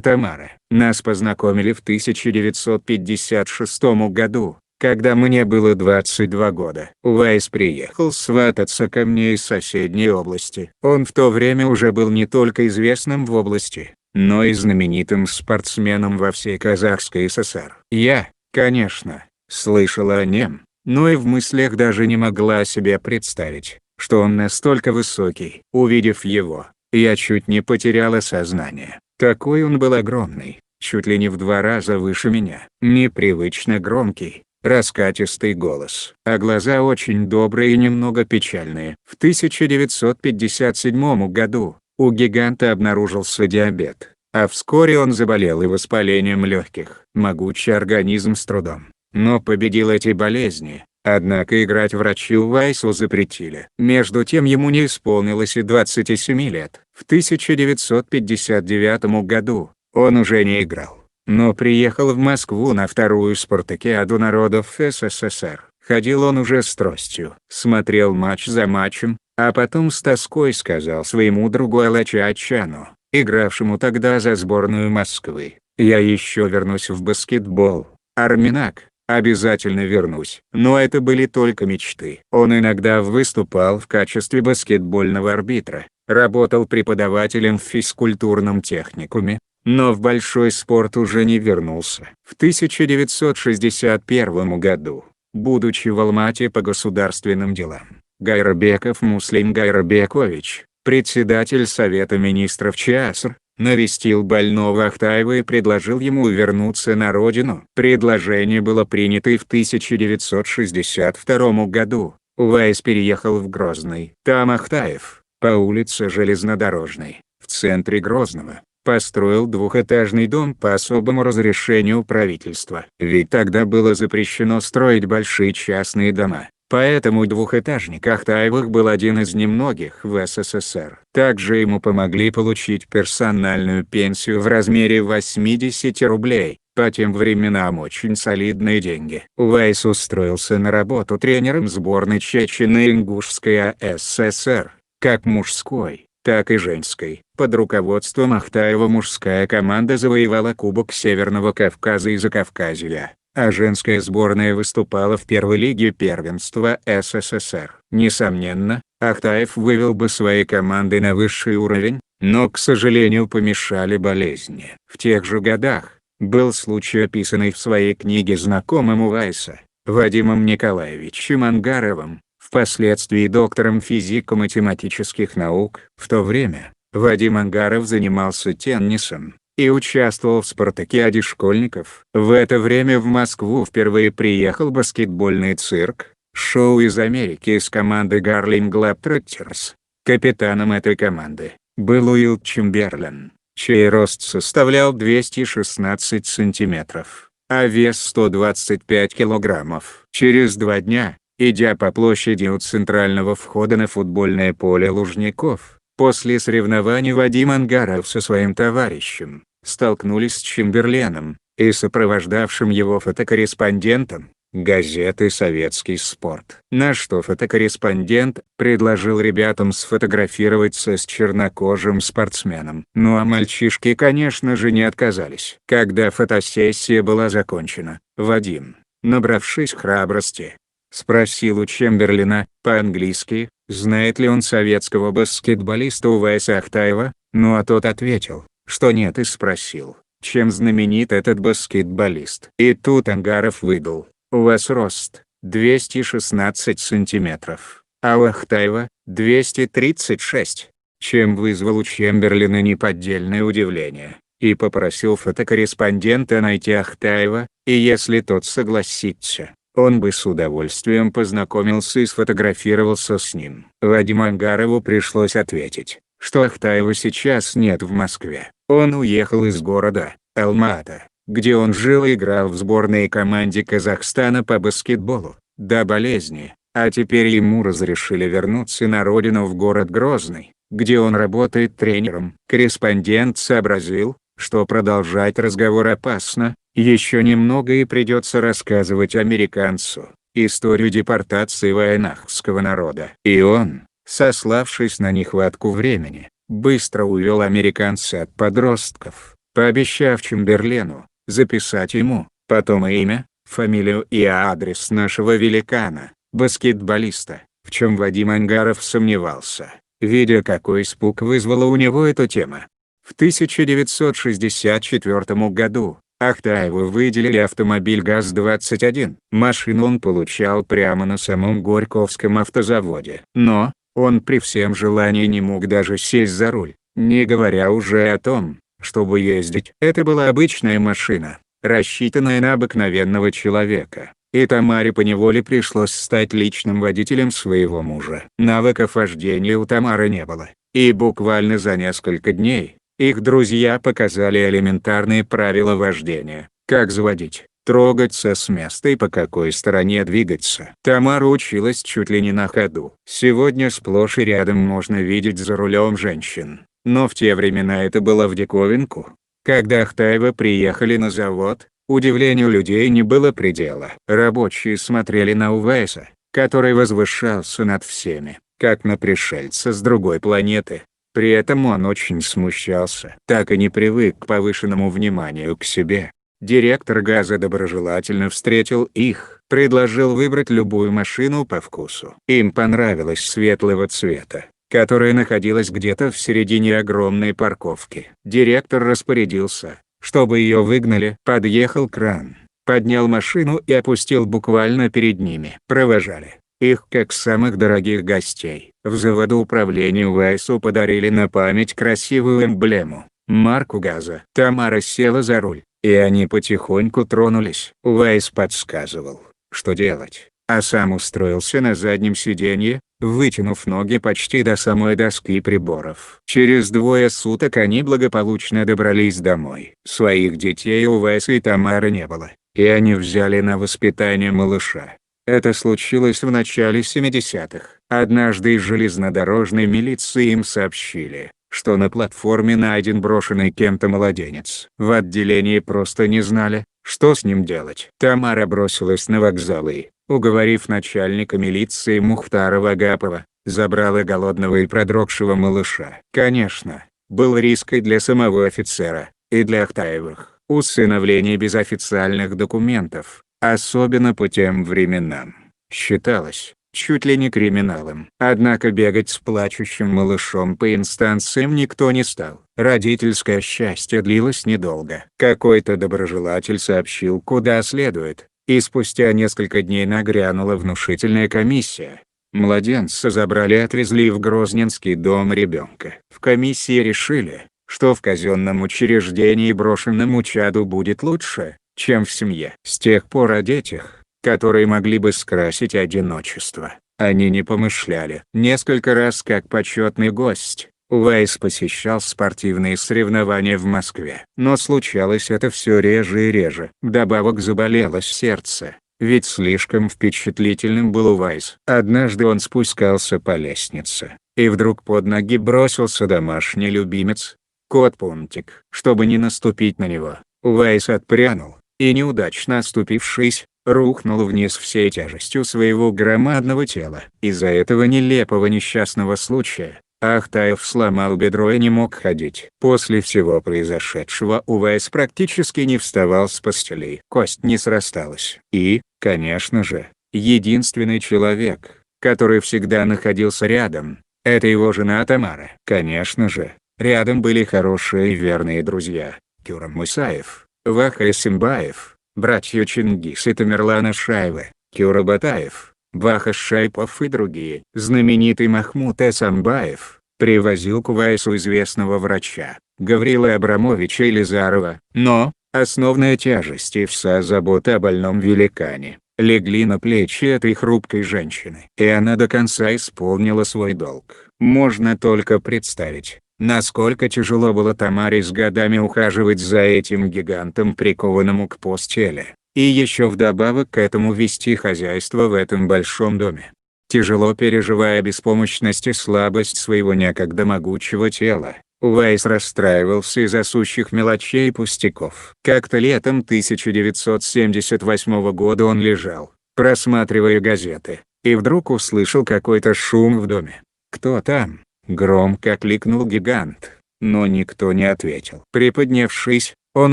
Тамара. «Нас познакомили в 1956 году, когда мне было 22 года. Увайс приехал свататься ко мне из соседней области. Он в то время уже был не только известным в области, но и знаменитым спортсменом во всей Казахской ССР. Я, конечно, слышала о нем, но и в мыслях даже не могла себе представить, что он настолько высокий. Увидев его, я чуть не потеряла сознание. Такой он был огромный, чуть ли не в 2 раза выше меня. Непривычно громкий, раскатистый голос, а глаза очень добрые и немного печальные. В 1957 году у гиганта обнаружился диабет, а вскоре он заболел и воспалением легких. Могучий организм с трудом, но победил эти болезни. Однако играть врачи Увайсу запретили. Между тем ему не исполнилось и 27 лет. В 1959 году он уже не играл, но приехал в Москву на 2-ю спартакиаду народов СССР. Ходил он уже с тростью, смотрел матч за матчем, а потом с тоской сказал своему другу Алачу Ачану, игравшему тогда за сборную Москвы: «Я еще вернусь в баскетбол, Арминак, обязательно вернусь». Но это были только мечты. Он иногда выступал в качестве баскетбольного арбитра, работал преподавателем в физкультурном техникуме, но в большой спорт уже не вернулся. В 1961 году, будучи в Алмате по государственным делам, Гайрбеков Муслим Гайрбекович, председатель Совета министров ЧАСР, навестил больного Ахтаева и предложил ему вернуться на родину. Предложение было принято и в 1962 году. Увайс переехал в Грозный. Там Ахтаев, по улице Железнодорожной, в центре Грозного, построил 2-этажный дом по особому разрешению правительства. Ведь тогда было запрещено строить большие частные дома. Поэтому 2-этажник Ахтаевых был один из немногих в СССР. Также ему помогли получить персональную пенсию в размере 80 рублей. По тем временам очень солидные деньги. Увайс устроился на работу тренером сборной Чечено-Ингушской АССР, как мужской, так и женской. Под руководством Ахтаева мужская команда завоевала Кубок Северного Кавказа и Закавказья, а женская сборная выступала в первой лиге первенства СССР. Несомненно, Ахтаев вывел бы свои команды на высший уровень, но, к сожалению, помешали болезни. В тех же годах был случай, описанный в своей книге знакомым Увайса, Вадимом Николаевичем Ангаровым, впоследствии доктором физико-математических наук. В то время Вадим Ангаров занимался теннисом и участвовал в спартакиаде школьников. В это время в Москву впервые приехал баскетбольный цирк, шоу из Америки с командой Harlem Globetrotters. Капитаном этой команды был Уилл Чемберлен, чей рост составлял 216 сантиметров, а вес 125 килограммов. Через 2 дня, идя по площади у центрального входа на футбольное поле Лужников, после соревнований Вадим Ангаров со своим товарищем столкнулись с Чемберленом и сопровождавшим его фотокорреспондентом газеты «Советский спорт». На что фотокорреспондент предложил ребятам сфотографироваться с чернокожим спортсменом. Ну а мальчишки, конечно же, не отказались. Когда фотосессия была закончена, Вадим, набравшись храбрости, спросил у Чемберлена, по-английски, знает ли он советского баскетболиста Увайса Ахтаева, ну а тот ответил, что нет, и спросил, чем знаменит этот баскетболист. И тут Ангаров выдал: у вас рост 216 сантиметров, а у Ахтаева 236, чем вызвал у Чемберлена неподдельное удивление, и попросил фотокорреспондента найти Ахтаева, и если тот согласится, он бы с удовольствием познакомился и сфотографировался с ним. Вадиму Ангарову пришлось ответить, что Ахтаева сейчас нет в Москве. Он уехал из города Алма-Ата, где он жил и играл в сборной команде Казахстана по баскетболу, до болезни, а теперь ему разрешили вернуться на родину в город Грозный, где он работает тренером. Корреспондент сообразил, что продолжать разговор опасно, еще немного и придется рассказывать американцу историю депортации вайнахского народа. И он, сославшись на нехватку времени, быстро увел американца от подростков, пообещав Чемберлену записать ему потом имя, фамилию и адрес нашего великана, баскетболиста, в чем Вадим Ангаров сомневался, видя, какой испуг вызвала у него эта тема. В 1964 году Ахтаеву выделили автомобиль ГАЗ-21. Машину он получал прямо на самом Горьковском автозаводе. Но он при всем желании не мог даже сесть за руль, не говоря уже о том, чтобы ездить. Это была обычная машина, рассчитанная на обыкновенного человека, и Тамаре поневоле пришлось стать личным водителем своего мужа. Навыков вождения у Тамары не было, и буквально за несколько дней их друзья показали элементарные правила вождения: как заводить, трогаться с места и по какой стороне двигаться. Тамара училась чуть ли не на ходу. Сегодня сплошь и рядом можно видеть за рулем женщин, но в те времена это было в диковинку. Когда Ахтаевы приехали на завод, удивлению людей не было предела. Рабочие смотрели на Увайса, который возвышался над всеми, как на пришельца с другой планеты. При этом он очень смущался, так и не привык к повышенному вниманию к себе. Директор ГАЗа доброжелательно встретил их, предложил выбрать любую машину по вкусу. Им понравилась светлого цвета, которая находилась где-то в середине огромной парковки. Директор распорядился, чтобы ее выгнали. Подъехал кран, поднял машину и опустил буквально перед ними. Провожали их как самых дорогих гостей. В заводоуправлении Увайсу подарили на память красивую эмблему, марку ГАЗа. Тамара села за руль, и они потихоньку тронулись. Увайс подсказывал, что делать, а сам устроился на заднем сиденье, вытянув ноги почти до самой доски приборов. Через 2 суток они благополучно добрались домой. Своих детей у Увайса и Тамары не было, и они взяли на воспитание малыша. Это случилось в начале 70-х. Однажды из железнодорожной милиции им сообщили, что на платформе найден брошенный кем-то младенец. В отделении просто не знали, что с ним делать. Тамара бросилась на вокзал и, уговорив начальника милиции Мухтара Вагапова, забрала голодного и продрогшего малыша. Конечно, был риск и для самого офицера, и для Ахтаевых. Усыновление без официальных документов, особенно по тем временам, считалось чуть ли не криминалом. Однако бегать с плачущим малышом по инстанциям никто не стал. Родительское счастье длилось недолго. Какой-то доброжелатель сообщил куда следует, и спустя несколько дней нагрянула внушительная комиссия. Младенца забрали и отвезли в Грозненский дом ребенка. В комиссии решили, что в казенном учреждении брошенному чаду будет лучше, чем в семье. С тех пор о детях, которые могли бы скрасить одиночество, они не помышляли. Несколько раз как почетный гость, Увайс посещал спортивные соревнования в Москве. Но случалось это все реже и реже. Вдобавок заболело сердце, ведь слишком впечатлительным был Увайс. Однажды он спускался по лестнице, и вдруг под ноги бросился домашний любимец, кот Пунтик. Чтобы не наступить на него, Увайс отпрянул, и неудачно оступившись, рухнул вниз всей тяжестью своего громадного тела. Из-за этого нелепого несчастного случая Ахтаев сломал бедро и не мог ходить. После всего произошедшего Увайс практически не вставал с постели. Кость не срасталась. И, конечно же, единственный человек, который всегда находился рядом, это его жена Тамара. Конечно же, рядом были хорошие и верные друзья: Кюрам Мусаев, Ваха Исимбаев, братья Чингис и Тамерлан Ашаевы, Кюра Батаев, Ваха Шайпов и другие. Знаменитый Махмуд Эсамбаев привозил к Увайсу известного врача, Гаврила Абрамовича Елизарова. Но основная тяжесть и вся забота о больном великане легли на плечи этой хрупкой женщины. И она до конца исполнила свой долг. Можно только представить, насколько тяжело было Тамаре с годами ухаживать за этим гигантом, прикованному к постели, и еще вдобавок к этому вести хозяйство в этом большом доме. Тяжело переживая беспомощность и слабость своего некогда могучего тела, Увайс расстраивался из-за сущих мелочей и пустяков. Как-то летом 1978 года он лежал, просматривая газеты, и вдруг услышал какой-то шум в доме. «Кто там?» — громко окликнул гигант, но никто не ответил. Приподнявшись, он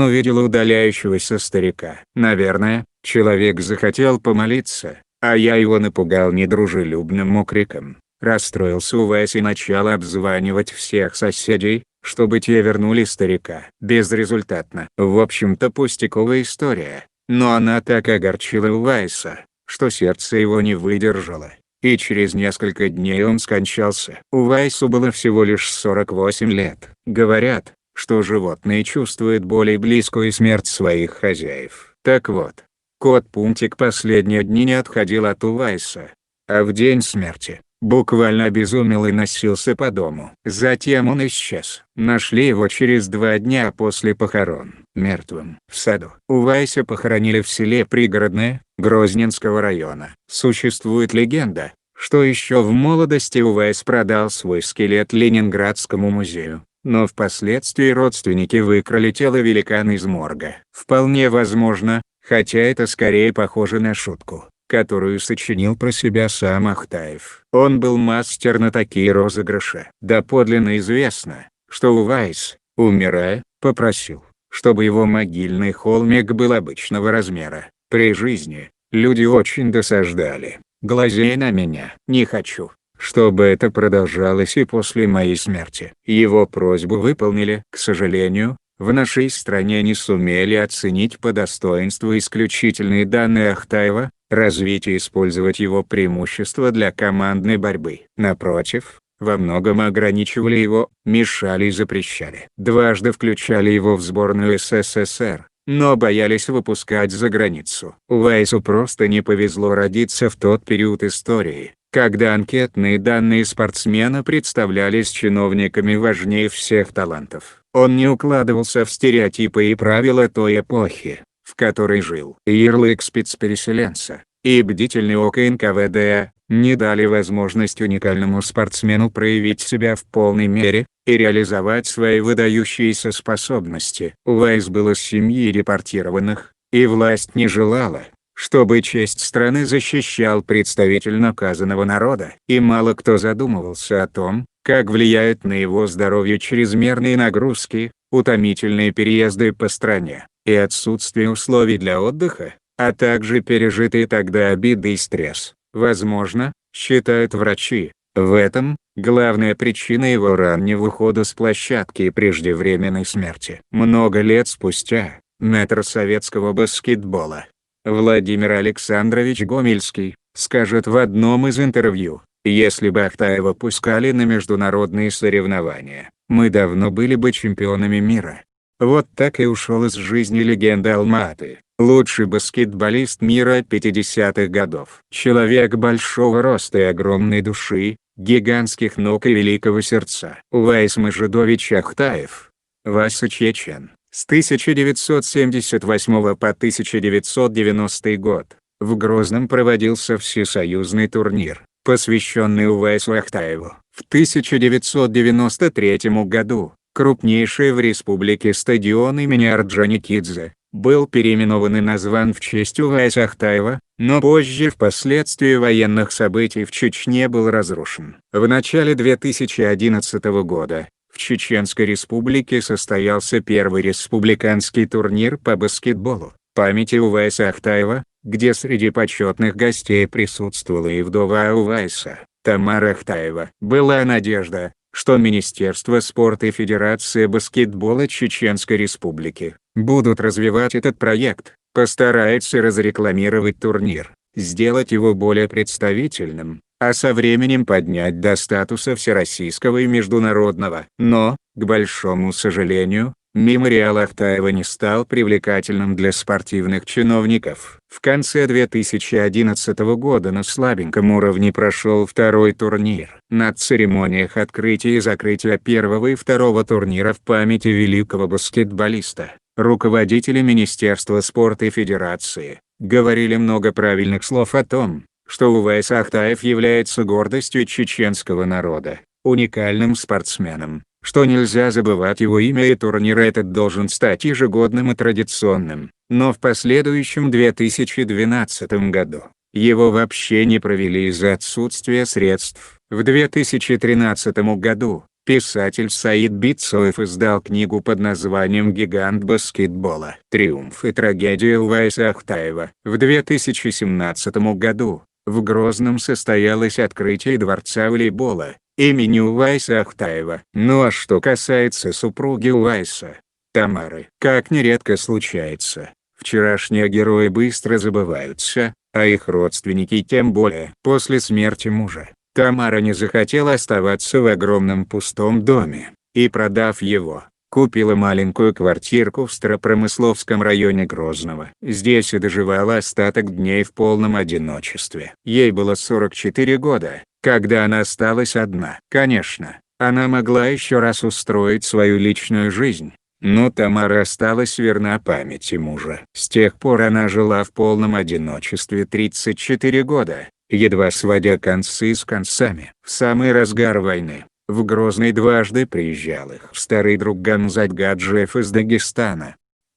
увидел удаляющегося старика. Наверное, человек захотел помолиться, а я его напугал недружелюбным окриком. Расстроился Увайс и начал обзванивать всех соседей, чтобы те вернули старика. Безрезультатно. В общем-то пустяковая история, но она так огорчила Увайса, что сердце его не выдержало, и через несколько дней он скончался. Увайсу было всего лишь 48 лет. Говорят, что животные чувствуют более близкую смерть своих хозяев. Так вот, кот Пунтик последние дни не отходил от Увайса, а в день смерти буквально обезумел и носился по дому. Затем он исчез. Нашли его через 2 дня после похорон, мертвым, в саду. Увайса похоронили в селе Пригородное, Грозненского района. Существует легенда, что еще в молодости Увайс продал свой скелет Ленинградскому музею, но впоследствии родственники выкрали тело великана из морга. Вполне возможно, хотя это скорее похоже на шутку, которую сочинил про себя сам Ахтаев. Он был мастер на такие розыгрыши. Доподлинно известно, что Увайс, умирая, попросил, чтобы его могильный холмик был обычного размера. При жизни люди очень досаждали: «Глазей на меня, не хочу, чтобы это продолжалось и после моей смерти». Его просьбу выполнили. К сожалению, в нашей стране не сумели оценить по достоинству исключительные данные Ахтаева, развить и использовать его преимущества для командной борьбы. Напротив, во многом ограничивали его, мешали и запрещали. Дважды включали его в сборную СССР, но боялись выпускать за границу. Увайсу просто не повезло родиться в тот период истории, когда анкетные данные спортсмена представлялись чиновниками важнее всех талантов. Он не укладывался в стереотипы и правила той эпохи, в которой жил. Ярлык спецпереселенца и бдительный око НКВД не дали возможность уникальному спортсмену проявить себя в полной мере и реализовать свои выдающиеся способности. Увайс был из семьи депортированных, и власть не желала, чтобы честь страны защищал представитель наказанного народа. И мало кто задумывался о том, как влияют на его здоровье чрезмерные нагрузки, утомительные переезды по стране, и отсутствие условий для отдыха, а также пережитые тогда обиды и стресс. Возможно, считают врачи, в этом главная причина его раннего ухода с площадки и преждевременной смерти. Много лет спустя, мэтр советского баскетбола Владимир Александрович Гомельский скажет в одном из интервью: «Если бы Ахтаева пускали на международные соревнования, мы давно были бы чемпионами мира». Вот так и ушел из жизни легенда Алма-Аты, лучший баскетболист мира 50-х годов. Человек большого роста и огромной души, гигантских ног и великого сердца. Увайс Мажидович Ахтаев, Вася Чечен, с 1978 по 1990 год, в Грозном проводился всесоюзный турнир, посвященный Увайсу Ахтаеву. В 1993 году крупнейший в республике стадион имени Орджоникидзе был переименован и назван в честь Увайса Ахтаева, но позже впоследствии военных событий в Чечне был разрушен. В начале 2011 года в Чеченской республике состоялся первый республиканский турнир по баскетболу памяти Увайса Ахтаева, где среди почетных гостей присутствовала и вдова Увайса, Тамара Ахтаева. Была надежда, что Министерство спорта и Федерация баскетбола Чеченской республики будут развивать этот проект, постараются разрекламировать турнир, сделать его более представительным, а со временем поднять до статуса всероссийского и международного. Но, к большому сожалению, мемориал Ахтаева не стал привлекательным для спортивных чиновников. В конце 2011 года на слабеньком уровне прошел второй турнир. На церемониях открытия и закрытия первого и второго турнира в памяти великого баскетболиста руководители Министерства спорта и Федерации говорили много правильных слов о том, что Увайс Ахтаев является гордостью чеченского народа, уникальным спортсменом, что нельзя забывать его имя, и турнир этот должен стать ежегодным и традиционным. Но в последующем 2012 году его вообще не провели из-за отсутствия средств. В 2013 году писатель Саид Бицоев издал книгу под названием «Гигант баскетбола. Триумф и трагедия Увайса Ахтаева». В 2017 году в Грозном состоялось открытие дворца волейбола имени Увайса Ахтаева. Ну а что касается супруги Увайса, Тамары, как нередко случается, вчерашние герои быстро забываются, а их родственники тем более. После смерти мужа, Тамара не захотела оставаться в огромном пустом доме, и, продав его, купила маленькую квартирку в Старопромысловском районе Грозного. Здесь и доживала остаток дней в полном одиночестве. Ей было 44 года, когда она осталась одна. Конечно, она могла еще раз устроить свою личную жизнь, но Тамара осталась верна памяти мужа. С тех пор она жила в полном одиночестве 34 года, едва сводя концы с концами. В самый разгар войны в Грозный дважды приезжал их старый друг Гамзат Гаджиев из Дагестана.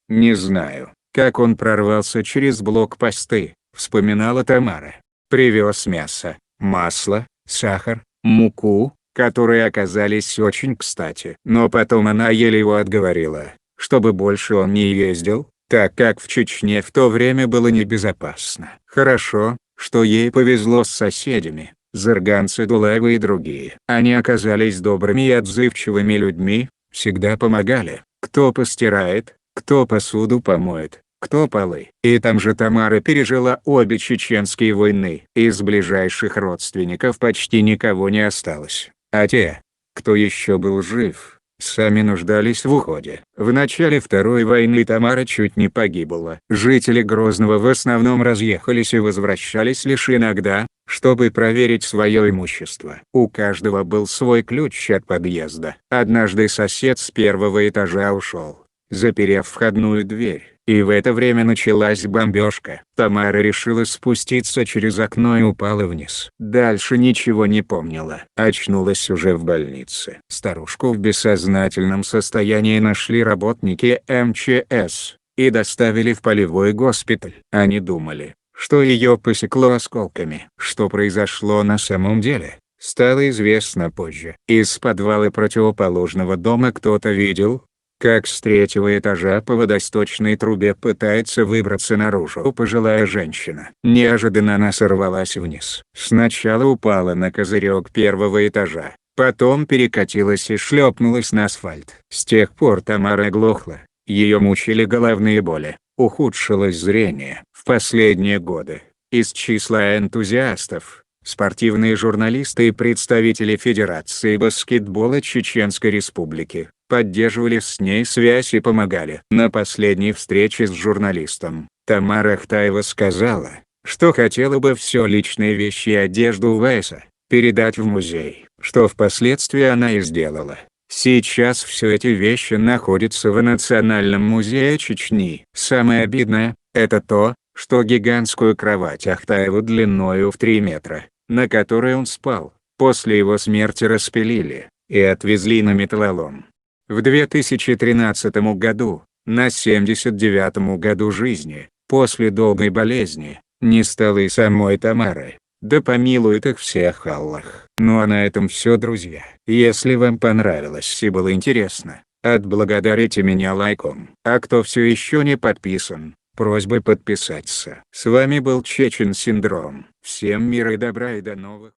«Не знаю, как он прорвался через блокпосты», — вспоминала Тамара. «Привез мясо, масло, сахар, муку, которые оказались очень кстати. Но потом она еле его отговорила, чтобы больше он не ездил, так как в Чечне в то время было небезопасно. Хорошо, что ей повезло с соседями, Зарганцы Дулаевы и другие. Они оказались добрыми и отзывчивыми людьми, всегда помогали, кто постирает, кто посуду помоет, кто полы. И там же Тамара пережила обе чеченские войны. Из ближайших родственников почти никого не осталось, а те, кто еще был жив, сами нуждались в уходе. В начале Второй войны Тамара чуть не погибла. Жители Грозного в основном разъехались и возвращались лишь иногда, чтобы проверить свое имущество. У каждого был свой ключ от подъезда. Однажды сосед с первого этажа ушел, заперев входную дверь, И в это время началась бомбежка. Тамара решила спуститься через окно и упала вниз. Дальше ничего не помнила. Очнулась уже в больнице. Старушку в бессознательном состоянии нашли работники МЧС и доставили в полевой госпиталь. Они думали, что ее посекло осколками. Что произошло на самом деле, стало известно позже. Из подвала противоположного дома кто-то видел, как с третьего этажа по водосточной трубе пытается выбраться наружу пожилая женщина. Неожиданно она сорвалась вниз. Сначала упала на козырек первого этажа, потом перекатилась и шлепнулась на асфальт. С тех пор Тамара оглохла, ее мучили головные боли, ухудшилось зрение. В последние годы, из числа энтузиастов, спортивные журналисты и представители Федерации баскетбола Чеченской Республики поддерживали с ней связь и помогали. На последней встрече с журналистом, Тамара Ахтаева сказала, что хотела бы все личные вещи и одежду Уэйса передать в музей, что впоследствии она и сделала. Сейчас все эти вещи находятся в Национальном музее Чечни. Самое обидное – это то, что гигантскую кровать Ахтаева длиною в 3 метра, на которой он спал, после его смерти распилили и отвезли на металлолом. В 2013 году, на 79-м году жизни, после долгой болезни, не стало и самой Тамары. Да помилует их всех Аллах. Ну а на этом все, друзья. Если вам понравилось и было интересно, отблагодарите меня лайком. А кто все еще не подписан, просьба подписаться. С вами был Чечен Синдром. Всем мира и добра и до новых